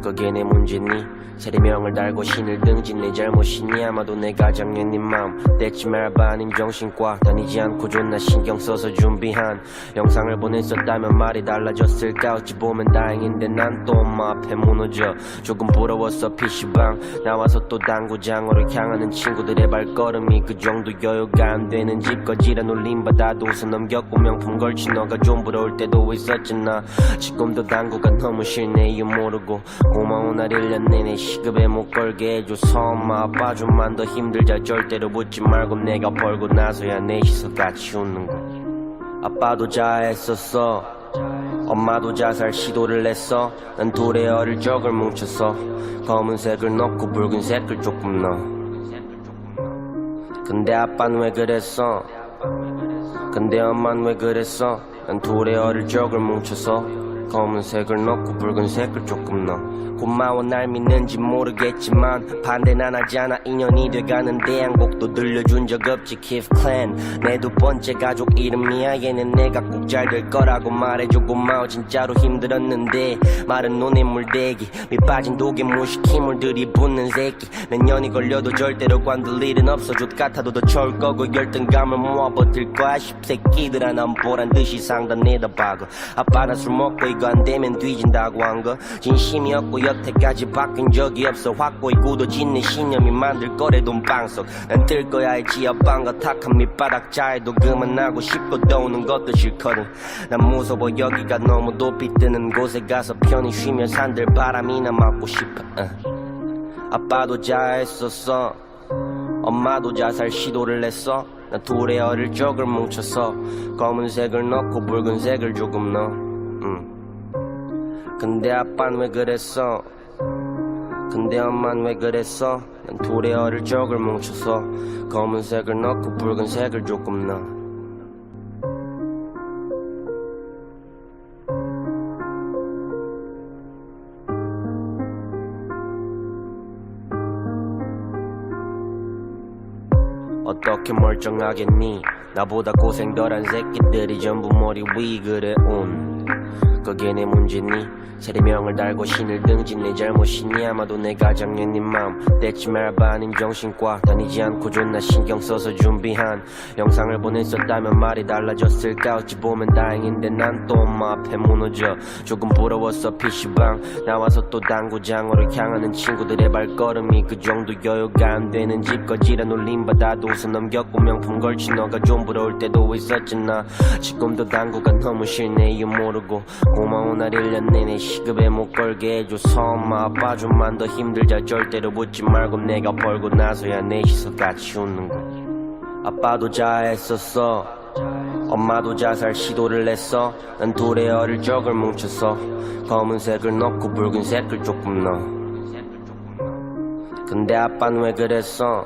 그게 내 문제니 세례명을 달고 신을 등진 내 잘못이니 아마도 내가 작년 네 맘 떼지 말봐 아님 정신과 다니지 않고 존나 신경 써서 준비한 영상을 보냈었다면 말이 달라졌을까 어찌 보면 다행인데 난 또 엄마 앞에 무너져 조금 부러웠어 PC방 나와서 또 당구장으로 향하는 친구들의 발걸음이 그 정도 여유가 안 되는 집 거지란 울림받아도 웃어 넘겼고 명품 걸친 너가 좀 부러울 때도 있었잖아 지금도 당구가 너무 싫네 이유 모르고 고마운 날 1년 내내 시급에 못 걸게 해줘서 엄마 아빠 좀만 더 힘들자 절대로 묻지 말고 내가 벌고 나서야 넷이서 같이 웃는 거 아빠도 자했었어 엄마도 자살 시도를 했어 난 둘의 어릴 적을 뭉쳐서 검은색을 넣고 붉은색을 조금 넣어 근데 아빠는 왜 그랬어 근데 엄마는 왜 그랬어 난 둘의 어릴 적을 뭉쳐서 검은색을 넣고 붉은색을 조금 넣어 고마워 날 믿는지 모르겠지만 반대는 안 하잖아 2년이 돼가는데 한 곡도 들려준 적 없지 Keith Clan 내 두 번째 가족 이름이야 얘는 내가 꼭 잘 될 거라고 말해줘 고마워 진짜로 힘들었는데 마른 눈에 물대기 밑빠진 독에 무식 힘을 들이붓는 새끼 몇 년이 걸려도 절대로 관둘 일은 없어 족 같아도 더 좋을 거고 열등감을 모아 버틸 거야 십새끼들아 난 보란듯이 상단에다 박아 아빠랑 술 먹고 이거 안 되면 뒤진다고 한 거 진심이었고 여태까지 바뀐 적이 없어 확고히 굳어진 내 신념이 만들 거래 돈방석 난 뜰 거야 알지 옆방과 탁한 밑바닥 자해도 그만하고 싶고 떠오는 것도 싫거든 난 무서워 여기가 너무 높이 뜨는 곳에 가서 편히 쉬며 산들 바람이나 맞고 싶어 아빠도 자했었어 엄마도 자살 시도를 했어 난 둘의 어릴 적을 뭉쳐서 검은색을 넣고 붉은색을 조금 넣어 근데 아빠는 왜 그랬어 근데 엄마는 왜 그랬어 난 둘의 어릴 적을 뭉쳐서 검은색을 넣고 붉은색을 조금 넣어 어떻게 멀쩡하겠니 나보다 고생 덜한 새끼들이 전부 머리 위 그래 그게 내 문제니 세례명을 달고 신을 등진 내 잘못이니 아마도 내가 작년인 마음 떼지 말바 아닌 정신과 다니지 않고 존나 신경 써서 준비한 영상을 보냈었다면 말이 달라졌을까 어찌 보면 다행인데 난 또 엄마 앞에 무너져 조금 부러웠어 PC방 나와서 또 당구장으로 향하는 친구들의 발걸음이 그 정도 여유가 안 되는 집 거지라 놀림받아도 웃어 넘겼고 명품 걸친 너가 좀 부러울 때도 있었잖아 지금도 당구가 너무 싫네 이유 모르고 고마운 날 1년 내내 시급에 못 걸게 해줘서 엄마 아빠 좀만 더 힘들자 절대로 묻지 말고 내가 벌고 나서야 넷이서 같이 웃는 거 아빠도 자했었어 엄마도 자살 시도를 했어 난 둘의 어릴 적을 뭉쳐서 검은색을 넣고 붉은색을 조금 넣어 근데 아빠는 왜 그랬어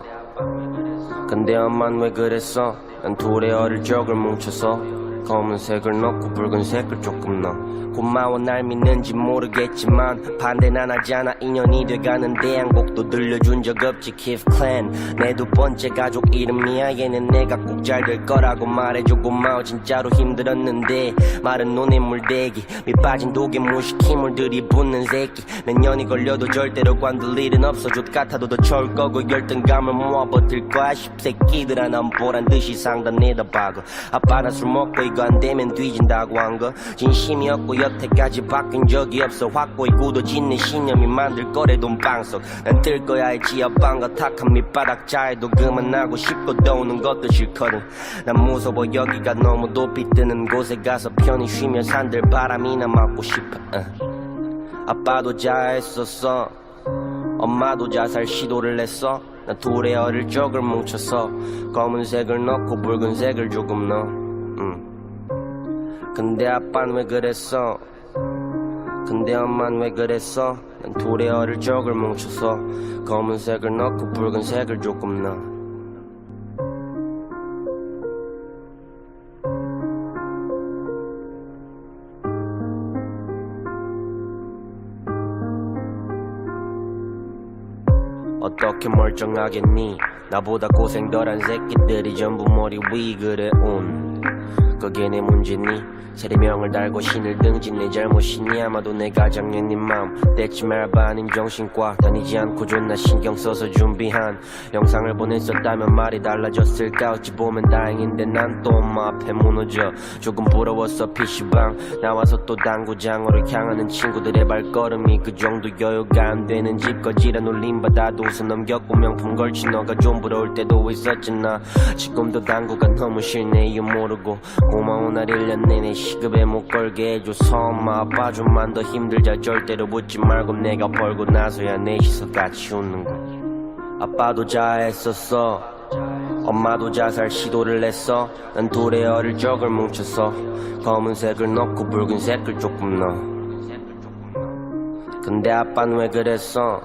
근데 엄마는 왜 그랬어 난 둘의 어릴 적을 뭉쳐서 검은색을 넣고 붉은색을 조금 넣어 고마워 날 믿는지 모르겠지만 반대는 안 하잖아 2년이 돼가는데 한 곡도 들려준 적 없지 Keith Clan 내 두 번째 가족 이름이야 얘는 내가 꼭 잘 될 거라고 말해줘 고마워 진짜로 힘들었는데 마른 눈에 물대기 밑 빠진 독에 무식히 물들이 붓는 새끼 몇 년이 걸려도 절대로 관둘 일은 없어 족 같아도 더 좋을 거고 열등감을 모아 버틸 거야 십새끼들아 난 보란듯이 상단에다 박어 아빠나 술 먹고 이거 안 되면 뒤진다고 한 거 진심이었고 여태까지 바뀐 적이 없어 확고히 굳어진 신념이 만들 거래 돈방석 난 뜰 거야 알지 아빠가 탁한 밑바닥 자해도 그만하고 싶고 떠오는 것도 싫거든 난 무서워 여기가 너무 높이 뜨는 곳에 가서 편히 쉬며 산들 바람이나 맞고 싶어 아빠도 자했었어 엄마도 자살 시도를 했어 난 둘의 어릴 적을 뭉쳐서 검은색을 넣고 붉은색을 조금 넣어 근데 아빠는 왜 그랬어 근데 엄마는 왜 그랬어 난 둘의 어릴 적을 뭉쳐서 검은색을 넣고 붉은색을 조금 넣어 어떻게 멀쩡하겠니 나보다 고생 덜한 새끼들이 전부 머리 위 그래 그게 내 문제니 세례명을 달고 신을 등진 내 잘못이니 아마도 내가 작년인 마음 떼지 말바 아닌 정신과 다니지 않고 존나 신경 써서 준비한 영상을 보냈었다면 말이 달라졌을까 어찌 보면 다행인데 난 또 엄마 앞에 무너져 조금 부러웠어 PC방 나와서 또 당구장으로 향하는 친구들의 발걸음이 그 정도 여유가 안 되는 집 거지라 놀림받아도 웃어 넘겼고 명품 걸친 너가 좀 부러울 때도 있었잖아 지금도 당구가 너무 싫네 이유 모르고 고마운 날 1년 내내 시급에 못 걸게 해줘서 엄마 아빠 좀만 더 힘들자 절대로 묻지 말고 내가 벌고 나서야 넷이서 같이 웃는 거 아빠도 자했었어 엄마도 자살 시도를 했어 난 둘의 어릴 적을 뭉쳐서 검은색을 넣고 붉은색을 조금 넣어 근데 아빠는 왜 그랬어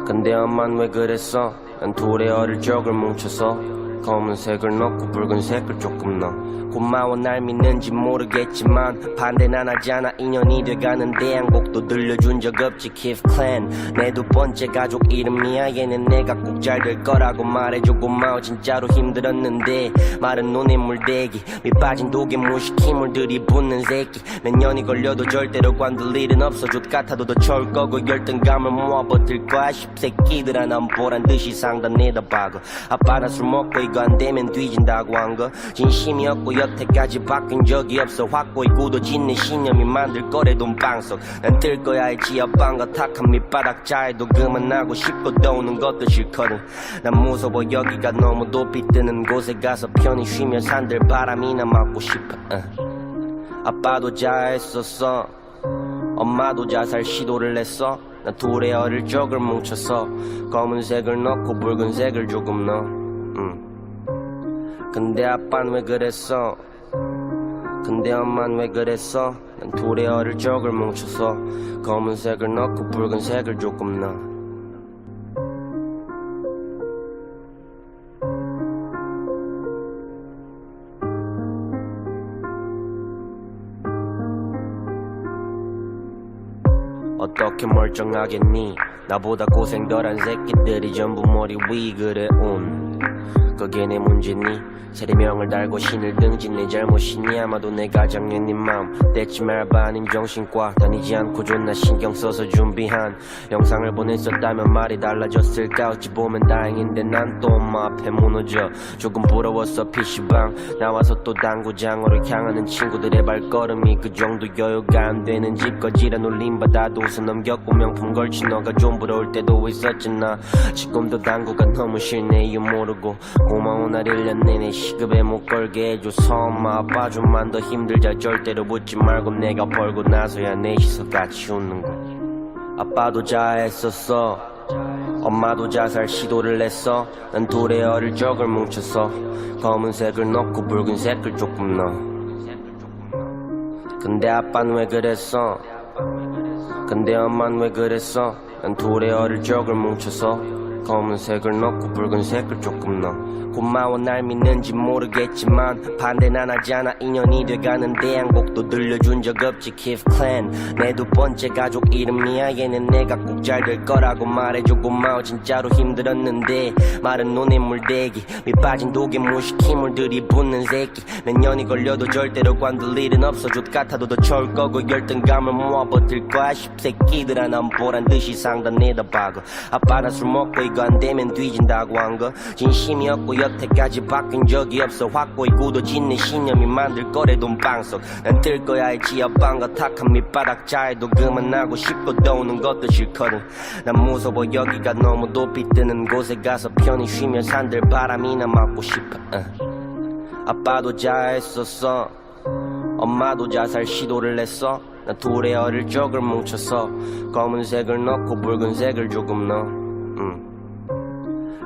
근데 엄마는 왜 그랬어 난 둘의 어릴 적을 뭉쳐서 검은색을 넣고 붉은색을 조금 넣어 고마워 날 믿는지 모르겠지만 반대는 안 하잖아 2년이 돼가는데 한 곡도 들려준 적 없지 Keith Clan 내 두 번째 가족 이름이야 얘는 내가 꼭 잘 될 거라고 말해줘 고마워 진짜로 힘들었는데 마른 눈에 물대기 밑 빠진 독에 무식히 물들이 붓는 새끼 몇 년이 걸려도 절대로 관둘 일은 없어 족 같아도 더 좋을 거고 열등감을 모아 버틸 거야 십새끼들아 난 보란듯이 상단에다 박어 아빠나 술 먹고 이거 안 되면 뒤진다고 한 거 진심이었고 여태까지 바뀐 적이 없어 확고히 굳어진 내 신념이 만들 거래 돈방석 난 뜰 거야 알지 아빠가 탁한 밑바닥 자해도 그만하고 싶고 떠오는 것도 싫거든 난 무서워 여기가 너무 높이 뜨는 곳에 가서 편히 쉬며 산들 바람이나 맞고 싶어 아빠도 자했었어 엄마도 자살 시도를 했어 난 둘의 어릴 적을 뭉쳐서 검은색을 넣고 붉은색을 조금 넣어 근데 아빠는 왜 그랬어 근데 엄마는 왜 그랬어 난 둘의 어릴 적을 뭉쳐서 검은색을 넣고 붉은색을 조금 넣어 어떻게 멀쩡하겠니 나보다 고생 덜한 새끼들이 전부 머리 위 그래 그게 내 문제니 세리명을 달고 신을 등진 내 잘못이니 아마도 내가 작년 네 마음 떼지 말봐 아닌 정신과 다니지 않고 존나 신경 써서 준비한 영상을 보냈었다면 말이 달라졌을까 어찌 보면 다행인데 난 또 엄마 앞에 무너져 조금 부러웠어 PC방 나와서 또 당구장으로 향하는 친구들의 발걸음이 그 정도 여유가 안 되는 집거지란 울림받아도 웃어 넘겼고 명품 걸친 너가 좀 부러울 때도 있었잖아 지금도 당구가 너무 싫네 이유 모르고 고마운 날 1년 내내 시급에 못 걸게 해줘서 엄마 아빠 좀만 더 힘들자 절대로 묻지 말고 내가 벌고 나서야 넷이서 같이 웃는 거 아빠도 자했었어 엄마도 자살 시도를 했어 난 둘의 어릴 적을 뭉쳐서 검은색을 넣고 붉은색을 조금 넣어 근데 아빠는 왜 그랬어 근데 엄마는 왜 그랬어 난 둘의 어릴 적을 뭉쳐서 검은색을 넣고 붉은색을 조금 넣어 고마워 날 믿는지 모르겠지만 반대는 안 하잖아 2년이 돼가는데 한 곡도 들려준 적 없지 Keith Clan 내 두 번째 가족 이름이야 얘는 내가 꼭 잘 될 거라고 말해줘 고마워 진짜로 힘들었는데 마른 눈에 물대기 밑 빠진 독에 무식 힘을 들이붓는 새끼 몇 년이 걸려도 절대로 관둘 일은 없어 족 같아도 더 좋을 거고 열등감을 모아 버틸 거야 십새끼들아 난 보란 듯이 상단에다 박아 아빠 나 술 먹고 이거 안 되면 뒤진다고 한 거 진심이었고 여태까지 바뀐 적이 없어 확고히 굳어진 내 신념이 만들 거래 돈방석 난 뜰 거야 알지 옆방과 탁한 밑바닥 자해도 그만하고 싶고 떠오는 것도 싫거든 난 무서워 여기가 너무 높이 뜨는 곳에 가서 편히 쉬며 산들 바람이나 맞고 싶어 아빠도 자했었어 엄마도 자살 시도를 했어 난 둘의 어릴 적을 뭉쳐서 검은색을 넣고 붉은색을 조금 넣어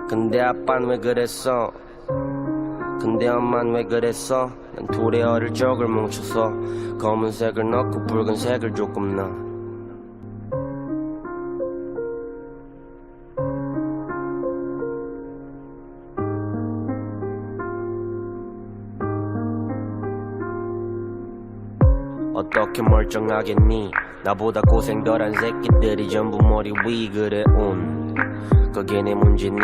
근데 아빠는 왜 그랬어 근데 엄마는 왜 그랬어 난 둘의 어릴 적을 뭉쳐서 검은색을 넣고 붉은색을 조금 넣어 어떻게 멀쩡하겠니 나보다 고생 덜한 새끼들이 전부 머리 위 그래 그게 내 문제니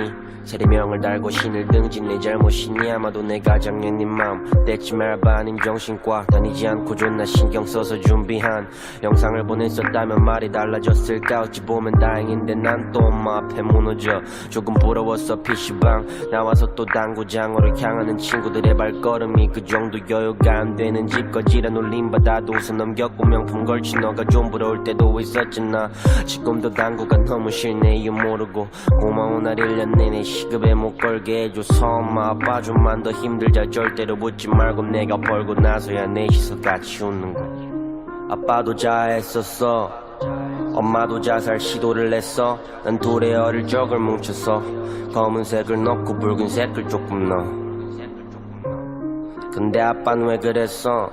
세리명을 달고 신을 등진 내 잘못이니 아마도 내가 작년 네 마음 떼지 말봐 아닌 정신과 다니지 않고 존나 신경 써서 준비한 영상을 보냈었다면 말이 달라졌을까 어찌 보면 다행인데 난 또 엄마 앞에 무너져 조금 부러웠어 PC방 나와서 또 당구장으로 향하는 친구들의 발걸음이 그 정도 여유가 안 되는 집거지란 울림받아도 웃어 넘겼고 명품 걸친 너가 좀 부러울 때도 있었잖아 지금도 당구가 너무 싫네 이유 모르고 고마운 날 1년 내내 시급에 못 걸게 해줘서 엄마 아빠 좀만 더 힘들자 절대로 묻지 말고 내가 벌고 나서야 넷이서 같이 웃는 거 아빠도 자했었어 엄마도 자살 시도를 했어 난 둘의 어릴 적을 뭉쳐서 검은색을 넣고 붉은색을 조금 넣어 근데 아빠는 왜 그랬어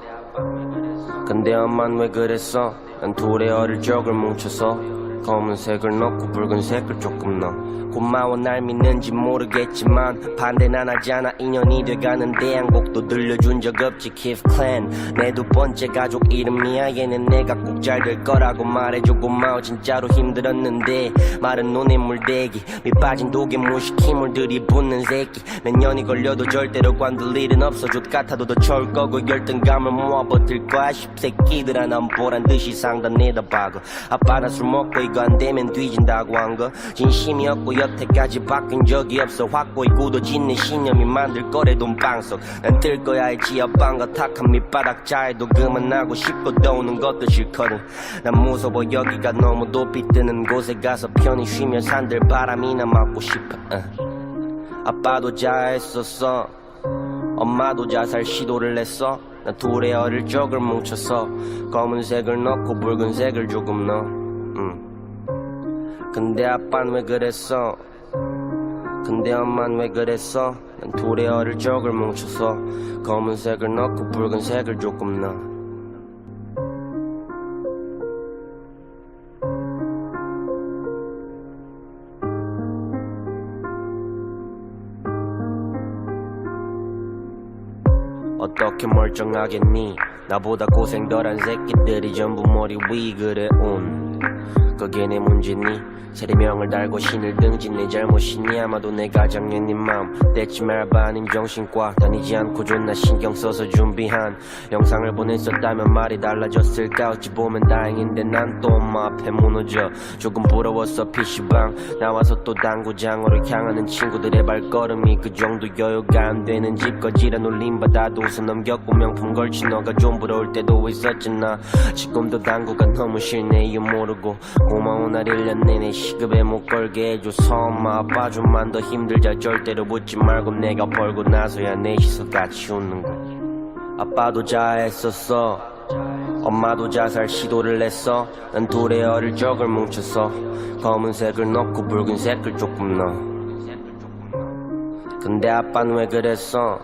근데 엄마는 왜 그랬어 난 둘의 어릴 적을 뭉쳐서 검은색을 넣고 붉은색을 조금 넣어 고마워 날 믿는지 모르겠지만 반대는 안 하잖아 2년이 돼가는데 한 곡도 들려준 적 없지 Keith Clan 내 두 번째 가족 이름이야 얘는 내가 꼭 잘 될 거라고 말해줘 고마워 진짜로 힘들었는데 마른 눈에 물대기 밑 빠진 독에 무식 힘을 들이붓는 새끼 몇 년이 걸려도 절대로 관둘 일은 없어 족 같아도 더 좋을 거고 열등감을 모아 버틸 거야 십새끼들아 난 보란 듯이 상단에다 박아 아빠 나 술 먹고 이거 안 되면 뒤진다고 한 거 진심이었고 여태까지 바뀐 적이 없어 확고히 굳어진 내 신념이 만들 거래 돈방석 난 뜰 거야 알지 옆방과 탁한 밑바닥 자해도 그만하고 싶고 떠오는 것도 싫거든 난 무서워 여기가 너무 높이 뜨는 곳에 가서 편히 쉬며 산들 바람이나 맞고 싶어 아빠도 자했었어 엄마도 자살 시도를 했어 난 둘의 어릴 적을 뭉쳐서 검은색을 넣고 붉은색을 조금 넣어 근데 아빠는 왜 그랬어 근데 엄마는 왜 그랬어 난 둘의 어릴 적을 뭉쳐서 검은색을 넣고 붉은색을 조금 넣어 어떻게 멀쩡하겠니 나보다 고생 덜한 새끼들이 전부 머리 위 그래 그게 내 문제니 세례명을 달고 신을 등진 내 잘못이니 아마도 내가 작년 네 맘 떼지 말봐 아님 정신과 다니지 않고 존나 신경 써서 준비한 영상을 보냈었다면 말이 달라졌을까 어찌 보면 다행인데 난 또 엄마 앞에 무너져 조금 부러웠어 PC방 나와서 또 당구장으로 향하는 친구들의 발걸음이 그 정도 여유가 안 되는 집 거지란 울림받아도 웃어 넘겼고 명품 걸친 너가 좀 부러울 때도 있었잖아 지금도 당구가 너무 싫네 이유 모르고 고마운 날 1년 내내 시급에 못 걸게 해줘서 엄마 아빠 좀만 더 힘들자 절대로 묻지 말고 내가 벌고 나서야 넷이서 같이 웃는 거 아빠도 자했었어 엄마도 자살 시도를 했어 난 둘의 어릴 적을 뭉쳐서 검은색을 넣고 붉은색을 조금 넣어 근데 아빠는 왜 그랬어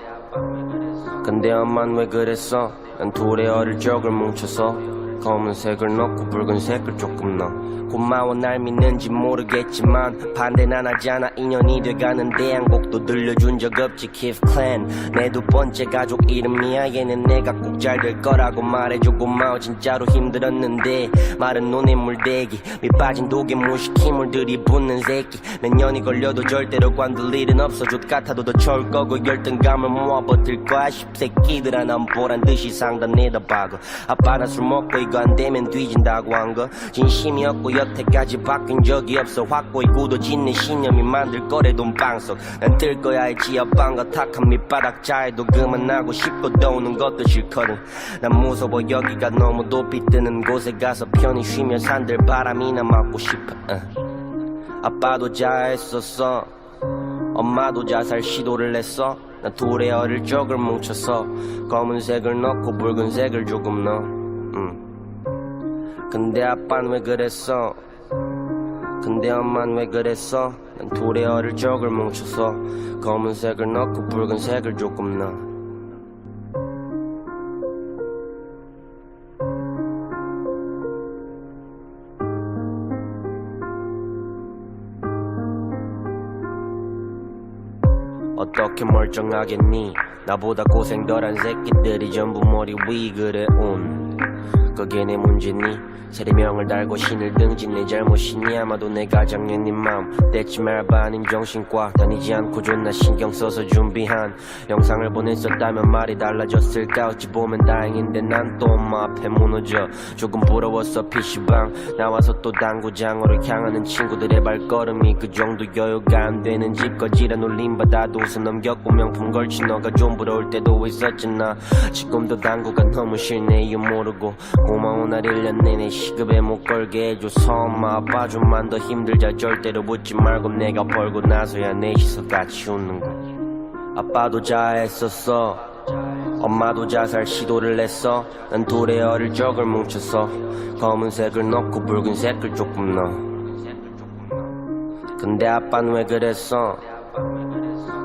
근데 엄마는 왜 그랬어 난 둘의 어릴 적을 뭉쳐서 검은색을 넣고 붉은색을 조금 넣어 고마워 날 믿는지 모르겠지만 반대 난 하잖아 2년이 돼가는데 한 곡도 들려준 적 없지 Keith Clan 내 두 번째 가족 이름이야 얘는 내가 꼭 잘 될 거라고 말해줘 고마워 진짜로 힘들었는데 마른 눈에 물대기 밑빠진 독에 무식히 물들이 붓는 새끼 몇 년이 걸려도 절대로 관둘 일은 없어 족 같아도 더 좋을 거고 열등감을 모아 버틸 거야 십새끼들아 난 보란듯이 상단에다 박어 아빠나 술 먹고 이거 안 되면 뒤진다고 한 거 진심이었고 여태까지 바뀐 적이 없어 확고히 굳어진 내 신념이 만들 거래 돈방석 난 뜰 거야 했지 옆방과 탁한 밑바닥 자해도 그만하고 싶고 떠오는 것도 싫거든 난 무서워 여기가 너무 높이 뜨는 곳에 가서 편히 쉬며 산들 바람이나 맞고 싶어 아빠도 자했었어 엄마도 자살 시도를 했어 난 둘의 어릴 적을 뭉쳐서 검은색을 넣고 붉은색을 조금 넣어 근데 아빠는 왜 그랬어 근데 엄마는 왜 그랬어 난 둘의 어릴 적을 뭉쳐서 검은색을 넣고 붉은색을 조금 넣어 어떻게 멀쩡하겠니 나보다 고생 덜한 새끼들이 전부 머리 위 그래 그게 내 문제니 세례명을 달고 신을 등진 내 잘못이니 아마도 내가 작년 네 맘 떼지 말봐 아님 정신과 다니지 않고 존나 신경 써서 준비한 영상을 보냈었다면 말이 달라졌을까 어찌 보면 다행인데 난 또 엄마 앞에 무너져 조금 부러웠어 PC방 나와서 또 당구장으로 향하는 친구들의 발걸음이 그 정도 여유가 안 되는 집 거지란 울림받아도 웃어 넘겼고 명품 걸친 너가 좀 부러울 때도 있었잖아 지금도 당구가 너무 싫네 이유 모르고 고마운 날 1년 내내 시급에 못 걸게 해줘서 엄마 아빠 좀만 더 힘들자 절대로 묻지 말고 내가 벌고 나서야 넷이서 같이 웃는 거 아빠도 자했었어 엄마도 자살 시도를 했어 난 둘의 어릴 적을 뭉쳐서 검은색을 넣고 붉은색을 조금 넣어 근데 아빠는 왜 그랬어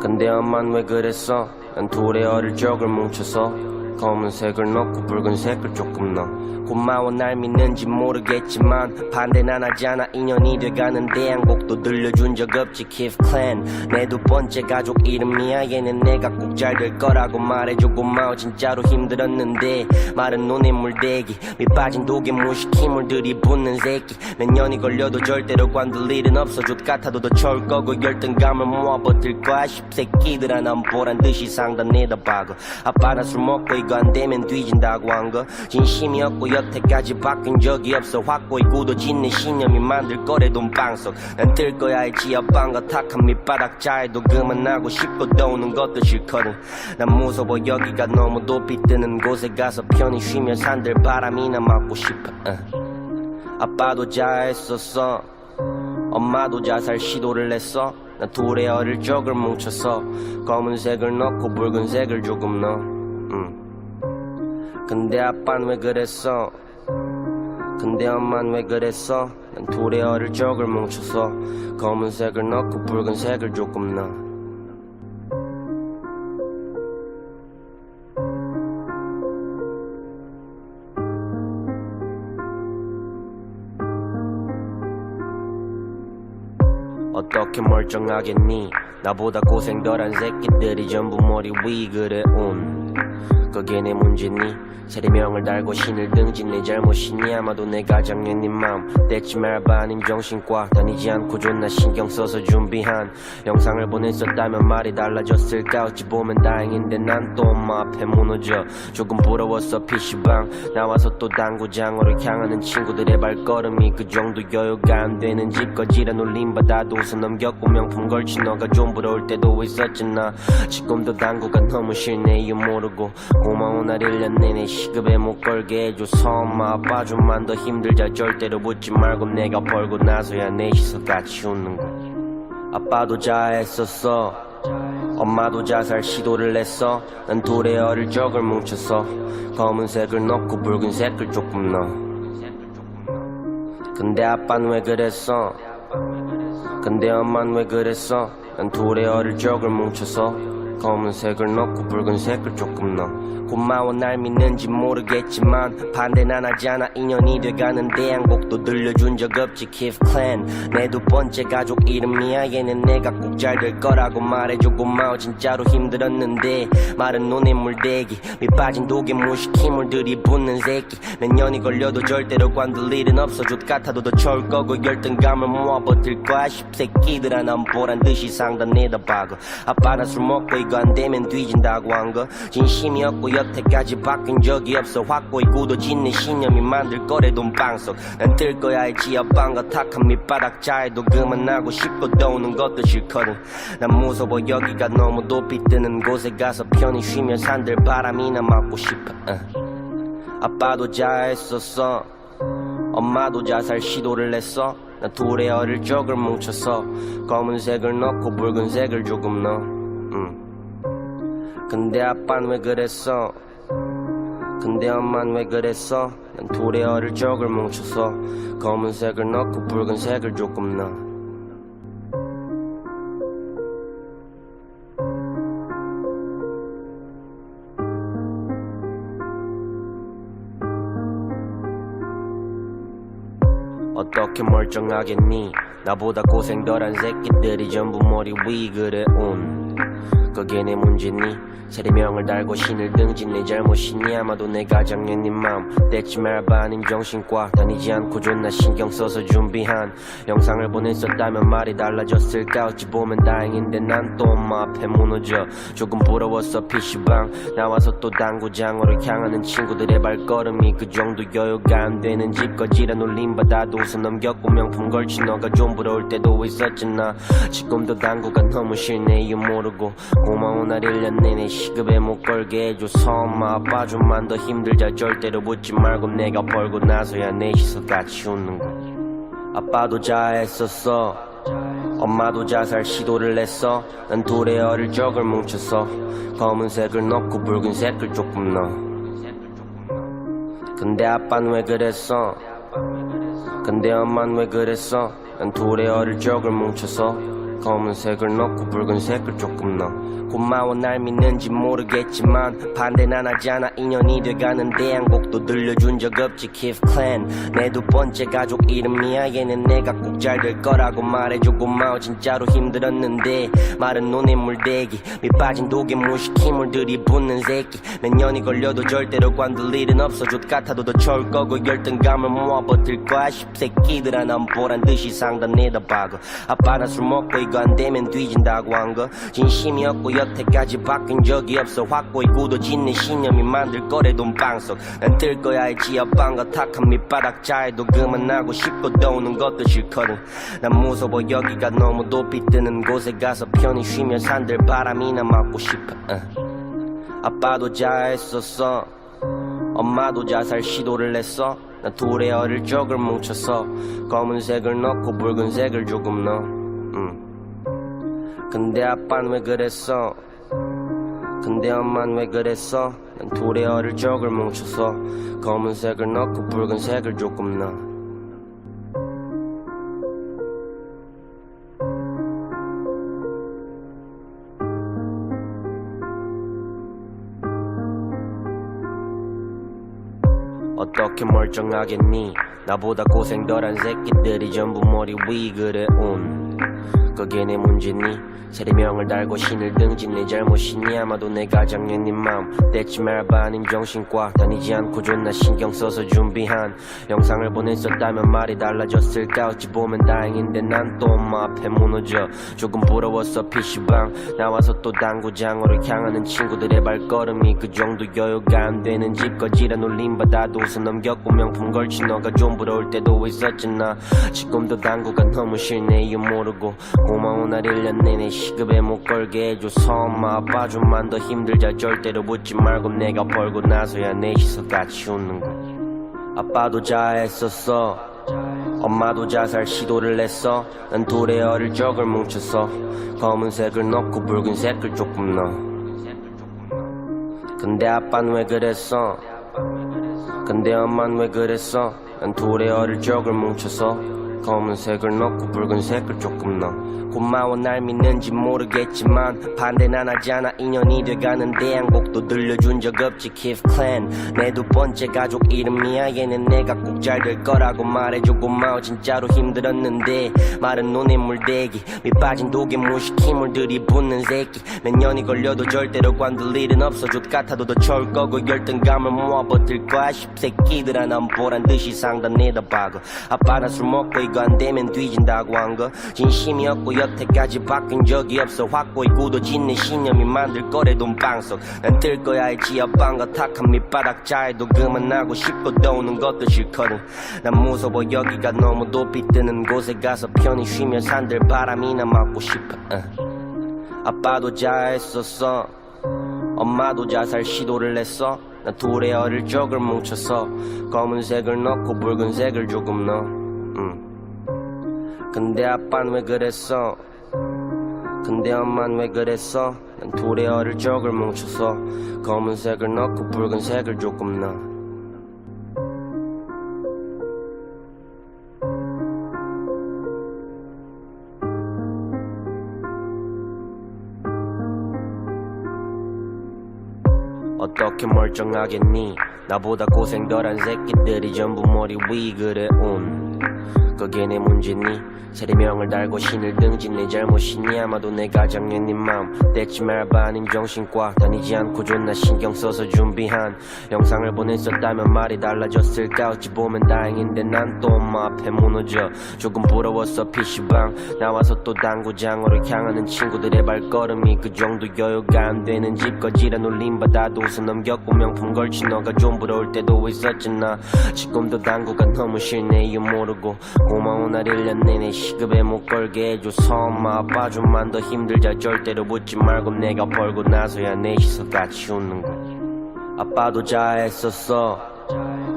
근데 엄마는 왜 그랬어 난 둘의 어릴 적을 뭉쳐서 검은색을 넣고 붉은색을 조금 넣어 고마워 날 믿는지 모르겠지만 반대 난 하잖아 2년이 돼가는데 한 곡도 들려준 적 없지 Keith Clan 내 두 번째 가족 이름이야 얘는 내가 꼭 잘 될 거라고 말해줘 고마워 진짜로 힘들었는데 마른 눈에 물대기 밑빠진 독에 무식히 물들이 붓는 새끼 몇 년이 걸려도 절대로 관둘 일은 없어 족 같아도 더 좋을 거고 열등감을 모아 버틸 거야 십새끼들아 난 보란듯이 상단에다 박어 아빠나 술 먹고 이거 안 되면 뒤진다고 한 거 진심이었고 여태까지 바뀐 적이 없어 확고히 굳어진 내 신념이 만들 거래 돈방석 난 뜰 거야 했지 옆방과 탁한 밑바닥 자해도 그만하고 싶고 떠오는 것도 싫거든 난 무서워 여기가 너무 높이 뜨는 곳에 가서 편히 쉬며 산들 바람이나 맞고 싶어 아빠도 자했었어 엄마도 자살 시도를 했어 난 둘의 어릴 적을 뭉쳐서 검은색을 넣고 붉은색을 조금 넣어 근데 아빠는 왜 그랬어 근데 엄마는 왜 그랬어 난 둘의 어릴 적을 뭉쳐서 검은색을 넣고 붉은색을 조금 넣어 어떻게 멀쩡하겠니 나보다 고생 덜한 새끼들이 전부 머리 위 그래 그게 내 문제니 세례명을 달고 신을 등진 내 잘못이니 아마도 내가 작년 네 마음 떼지 말봐 아님 정신과 다니지 않고 존나 신경 써서 준비한 영상을 보냈었다면 말이 달라졌을까 어찌 보면 다행인데 난 또 엄마 앞에 무너져 조금 부러웠어 PC방 나와서 또 당구장으로 향하는 친구들의 발걸음이 그 정도 여유가 안 되는 집 거지라 놀림받아도 웃어 넘겼고 명품 걸친 너가 좀 부러울 때도 있었잖아 지금도 당구가 너무 싫네 이유 모르고 고마운 날 1년 내내 시급에 못 걸게 해줘서 엄마 아빠 좀만 더 힘들자 절대로 붙지 말고 내가 벌고 나서야 넷이서 같이 웃는 거 아빠도 자했었어 엄마도 자살 시도를 했어 난 둘의 어릴 적을 뭉쳐서 검은색을 넣고 붉은색을 조금 넣어 근데 아빠는 왜 그랬어 근데 엄마는 왜 그랬어 난 둘의 어릴 적을 뭉쳐서 검은색을 넣고 붉은색을 조금 넣어 고마워 날 믿는지 모르겠지만 반대는 안 하잖아 2년이 돼가는데 한 곡도 들려준 적 없지 Keith Clan 내 두 번째 가족 이름이야 얘는 내가 꼭 잘 될 거라고 말해줘 고마워 진짜로 힘들었는데 마른 눈에 물대기 밑 빠진 독에 무식히 물들이 붙는 새끼 몇 년이 걸려도 절대로 관둘 일은 없어 족 같아도 더 좋을 거고 열등감을 모아 버틸 거야 십새끼들아 난 보란듯이 상단에다 박아 아빠나 술 먹고 이거 안 되면 뒤진다고 한 거 진심이었고 여태까지 바뀐 적이 없어 확고히 굳어진 내 신념이 만들 거래 돈방석 난 뜰 거야 알지 옆방과 탁한 밑바닥 자해도 그만하고 싶고 떠오는 것도 싫거든 난 무서워 여기가 너무 높이 뜨는 곳에 가서 편히 쉬며 산들 바람이나 맞고 싶어 아빠도 자했었어 엄마도 자살 시도를 했어 난 둘의 어릴 적을 뭉쳐서 검은색을 넣고 붉은색을 조금 넣어 근데 아빠는 왜 그랬어 근데 엄마는 왜 그랬어 난 둘의 어릴 적을 뭉쳐서 검은색을 넣고 붉은색을 조금 넣어 어떻게 멀쩡하겠니 나보다 고생 덜한 새끼들이 전부 머리 위 그래 그게 내 문제니 세례명을 달고 신을 등진 내 잘못이니 아마도 내가 작년 네 마음 떼지 말봐 아님 정신과 다니지 않고 존나 신경 써서 준비한 영상을 보냈었다면 말이 달라졌을까 어찌 보면 다행인데 난 또 엄마 앞에 무너져 조금 부러웠어 PC방 나와서 또 당구장으로 향하는 친구들의 발걸음이 그 정도 여유가 안 되는 집 거지라 놀림받아도 웃어 넘겼고 명품 걸친 너가 좀 부러울 때도 있었잖아 지금도 당구가 너무 싫네 이유 모르고 고마운 날 1년 내내 시급에 못 걸게 해줘서 엄마 아빠 좀만 더 힘들자 절대로 붙지 말고 내가 벌고 나서야 넷이서 같이 웃는 거 아빠도 자했었어 엄마도 자살 시도를 했어 난 둘의 어릴 적을 뭉쳐서 검은색을 넣고 붉은색을 조금 넣어 근데 아빠는 왜 그랬어 근데 엄마는 왜 그랬어 난 둘의 어릴 적을 뭉쳐서 검은색을 넣고 붉은색을 조금 넣어 고마워 날 믿는지 모르겠지만 반대는 안 하잖아 2년이 돼가는데 한 곡도 들려준 적 없지 Keith Clan 내 두 번째 가족 이름이야 얘는 내가 꼭 잘 될 거라고 말해줘 고마워 진짜로 힘들었는데 마른 눈에 물대기 밑 빠진 독에 무식히 물들이 붙는 새끼 몇 년이 걸려도 절대로 관둘 일은 없어 족 같아도 더 좋을 거고 열등감을 모아 버틸 거야 십새끼들아 난 보란듯이 상단에다 박아 아빠나 술 먹고 이거 안 되면 뒤진다고 한 거 진심이었고 여태까지 바뀐 적이 없어 확고히 굳어진 내 신념이 만들 거래 돈방석 난 뜰 거야 알지 옆방과 탁한 밑바닥 자해도 그만하고 싶고 떠오는 것도 싫거든 난 무서워 여기가 너무 높이 뜨는 곳에 가서 편히 쉬며 산들 바람이나 맞고 싶어 아빠도 자했었어 엄마도 자살 시도를 했어 난 둘의 어릴 적을 뭉쳐서 검은색을 넣고 붉은색을 조금 넣어 근데 아빠는 왜 그랬어 근데 엄마는 왜 그랬어 난 둘의 어릴 적을 뭉쳐서 검은색을 넣고 붉은색을 조금 넣어 어떻게 멀쩡하겠니 나보다 고생 덜한 새끼들이 전부 머리 위 그래 그게 내 문제니 세리명을 달고 신을 등진 내 잘못이니 아마도 내가 작년 네 마음 떼지 말아봐 아님 정신과 다니지 않고 존나 신경 써서 준비한 영상을 보냈었다면 말이 달라졌을까 어찌 보면 다행인데 난 또 엄마 앞에 무너져 조금 부러웠어 PC방 나와서 또 당구장으로 향하는 친구들의 발걸음이 그 정도 여유가 안 되는 집거지란 울림받아도 웃어 넘겼고 명품 걸친 너가 좀 부러울 때도 있었잖아 지금도 당구가 너무 싫네 이유 모르고 고마운 날 1년 내내 시급에 못 걸게 해줘서 엄마 아빠 좀만 더 힘들자 절대로 묻지 말고 내가 벌고 나서야 넷이서 같이 웃는 거 아빠도 자했었어 엄마도 자살 시도를 했어 난 둘의 어릴 적을 뭉쳐서 검은색을 넣고 붉은색을 조금 넣어 근데 아빠는 왜 그랬어 근데 엄마는 왜 그랬어 난 둘의 어릴 적을 뭉쳐서 검은색을 넣고 붉은색을 조금 넣어 고마워 날 믿는지 모르겠지만 반대는 안 하잖아 2년이 돼가는데 한 곡도 들려준 적 없지 Keith Clan 내 두 번째 가족 이름이야 얘는 내가 꼭 잘 될 거라고 말해줘 고마워 진짜로 힘들었는데 마른 눈에 물대기 밑 빠진 독에 무식 힘을 들이붓는 새끼 몇 년이 걸려도 절대로 관둘 일은 없어 족 같아도 더 좋을 거고 열등감을 모아 버틸 거야 십새끼들아 난 보란 듯이 상단에다 박어 아빠 나 술 먹고 이거 안 되면 뒤진다고 한 거 진심이었고 여태까지 바뀐 적이 없어 확고히 굳어진 내 신념이 만들 거래 돈방석 난 뜰 거야 알지 아빠가 탁한 밑바닥 자해도 그만하고 싶고 떠오는 것도 싫거든 난 무서워 여기가 너무 높이 뜨는 곳에 가서 편히 쉬며 산들 바람이나 맞고 싶어 아빠도 자했었어 엄마도 자살 시도를 했어 난 둘의 어릴 적을 뭉쳐서 검은색을 넣고 붉은색을 조금 넣어 근데 아빠는 왜 그랬어 근데 엄마는 왜 그랬어 난 둘의 어릴 적을 뭉쳐서 검은색을 넣고 붉은색을 조금 넣어 어떻게 멀쩡하겠니 나보다 고생 덜한 새끼들이 전부 머리 위 그래 그게 내 문제니 세리명을 달고 신을 등진 내 잘못이니 아마도 내가 작년 네 마음 떼지 말아봐 아님 정신과 다니지 않고 존나 신경 써서 준비한 영상을 보냈었다면 말이 달라졌을까 어찌 보면 다행인데 난 또 엄마 앞에 무너져 조금 부러웠어 PC방 나와서 또 당구장으로 향하는 친구들의 발걸음이 그 정도 여유가 안 되는 집거지란 울림받아도 웃어 넘겼고 명품 걸친 너가 좀 부러울 때도 있었잖아 지금도 당구가 너무 싫네 이유 모르고 고마운 날 1년 내내 시급에 못 걸게 해줘서 엄마 아빠 좀만 더 힘들자 절대로 묻지 말고 내가 벌고 나서야 넷이서 같이 웃는 거 아빠도 자했었어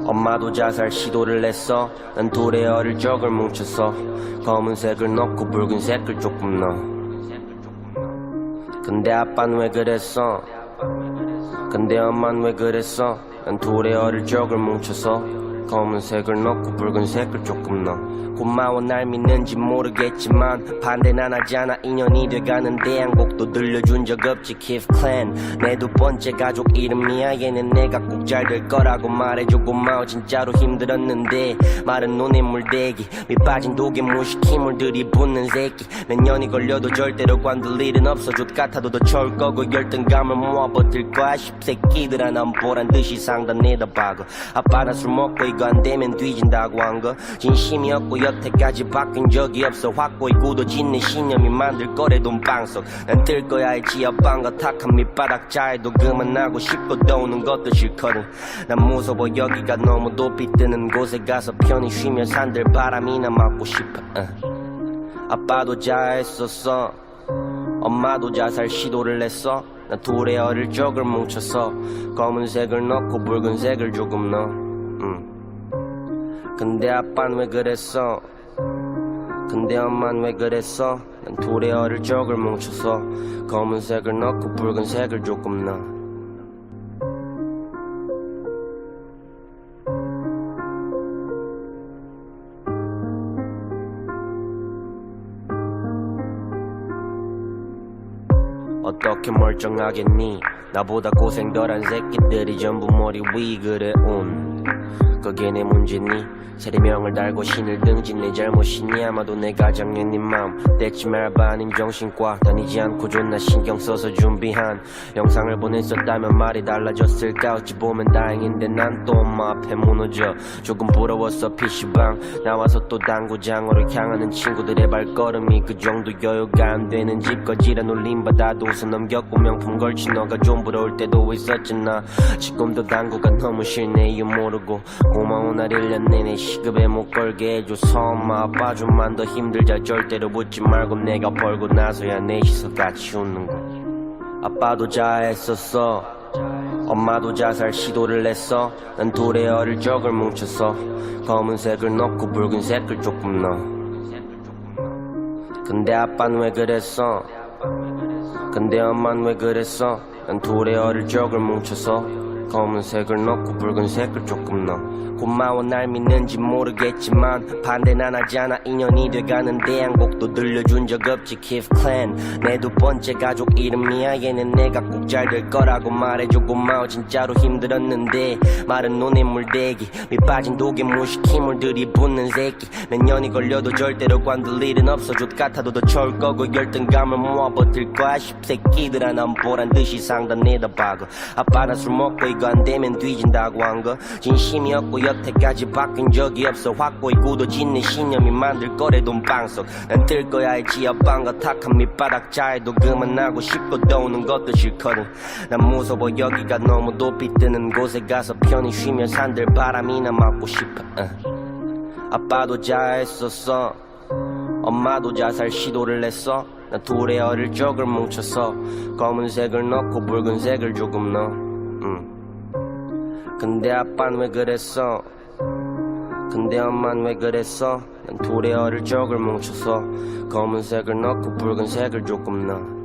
엄마도 자살 시도를 했어 난 둘의 어릴 적을 뭉쳐서 검은색을 넣고 붉은색을 조금 넣어 근데 아빠는 왜 그랬어 근데 엄마는 왜 그랬어 난 둘의 어릴 적을 뭉쳐서 검은색을 넣고 붉은색을 조금 넣어 고마워 날 믿는지 모르겠지만 반대는 안 하잖아 2년이 돼가는데 한 곡도 들려준 적 없지 Keith Clan 내 두 번째 가족 이름이야 얘는 내가 꼭 잘 될 거라고 말해줘 고마워 진짜로 힘들었는데 마른 눈에 물대기 밑 빠진 독에 무식 힘을 들이붓는 새끼 몇 년이 걸려도 절대로 관둘 일은 없어 족 같아도 더 좋을 거고 열등감을 모아 버틸 거야 십새끼들아 난 보란 듯이 상단에다 박어 아빠 나 술 먹고 이거 안 되면 뒤진다고 한 거 진심이었고 여태까지 바뀐 적이 없어 확고히 굳어진 내 신념이 만들 거래 돈방석 난 뜰 거야 알지 아빠가 탁한 밑바닥 자해도 그만하고 싶고 떠오는 것도 싫거든 난 무서워 여기가 너무 높이 뜨는 곳에 가서 편히 쉬며 산들 바람이나 맞고 싶어 아빠도 자했었어 엄마도 자살 시도를 했어 난 둘의 어릴 적을 뭉쳐서 검은색을 넣고 붉은색을 조금 넣어 근데 아빠는 왜 그랬어 근데 엄마는 왜 그랬어 난 둘의 어릴 적을 뭉쳐서 검은색을 넣고 붉은색을 조금 넣어 어떻게 멀쩡하겠니 나보다 고생 덜한 새끼들이 전부 머리 위 그래 그게 내 문제니 세례명을 달고 신을 등진 내 잘못이니 아마도 내가 작년 네 마음 떼지 말봐 아님 정신과 다니지 않고 존나 신경 써서 준비한 영상을 보냈었다면 말이 달라졌을까 어찌 보면 다행인데 난 또 엄마 앞에 무너져 조금 부러웠어 PC방 나와서 또 당구장으로 향하는 친구들의 발걸음이 그 정도 여유가 안 되는 집거지란 울림받아도 웃어 넘겼고 명품 걸친 너가 좀 부러울 때도 있었잖아 지금도 당구가 너무 싫네 이유 모르고 고마운 날 1년 내내 시급에 못 걸게 해줘서 엄마 아빠 좀만 더 힘들자 절대로 묻지 말고 내가 벌고 나서야 넷이서 같이 웃는 거 아빠도 자했었어 엄마도 자살 시도를 했어 난 둘의 어릴 적을 뭉쳐서 검은색을 넣고 붉은색을 조금 넣어 근데 아빠는 왜 그랬어 근데 엄마는 왜 그랬어 난 둘의 어릴 적을 뭉쳐서 검은색을 넣고 붉은색을 조금 넣어 고마워 날 믿는지 모르겠지만 반대 난 하잖아 2년이 돼가는데 한 곡도 들려준 적 없지 Keith Clan 내 두 번째 가족 이름이야 얘는 내가 꼭 잘 될 거라고 말해줘 고마워 진짜로 힘들었는데 마른 눈에 물대기 밑빠진 독에 무식힘을 들이붓는 새끼 몇 년이 걸려도 절대로 관둘 일은 없어 족 같아도 더 좋을 거고 열등감을 모아 버틸 거야 십새끼들아 난 보란듯이 상단 내다박어 아빠랑 술 먹고 이거 안 되면 뒤진다고 한 거 진심이었고 여태까지 바뀐 적이 없어 확고히 굳어진 내 신념이 만들 거래 돈방석 난 뜰 거야 알지 옆방과 탁한 밑바닥 자해도 그만하고 싶고 떠오는 것도 싫거든 난 무서워 여기가 너무 높이 뜨는 곳에 가서 편히 쉬며 산들 바람이나 맞고 싶어 아빠도 자했었어 엄마도 자살 시도를 했어 난 둘의 어릴 적을 뭉쳐서 검은색을 넣고 붉은색을 조금 넣어 근데 아빠는 왜 그랬어 근데 엄마는 왜 그랬어 난 둘의 어릴 적을 뭉쳐서 검은색을 넣고 붉은색을 조금 넣어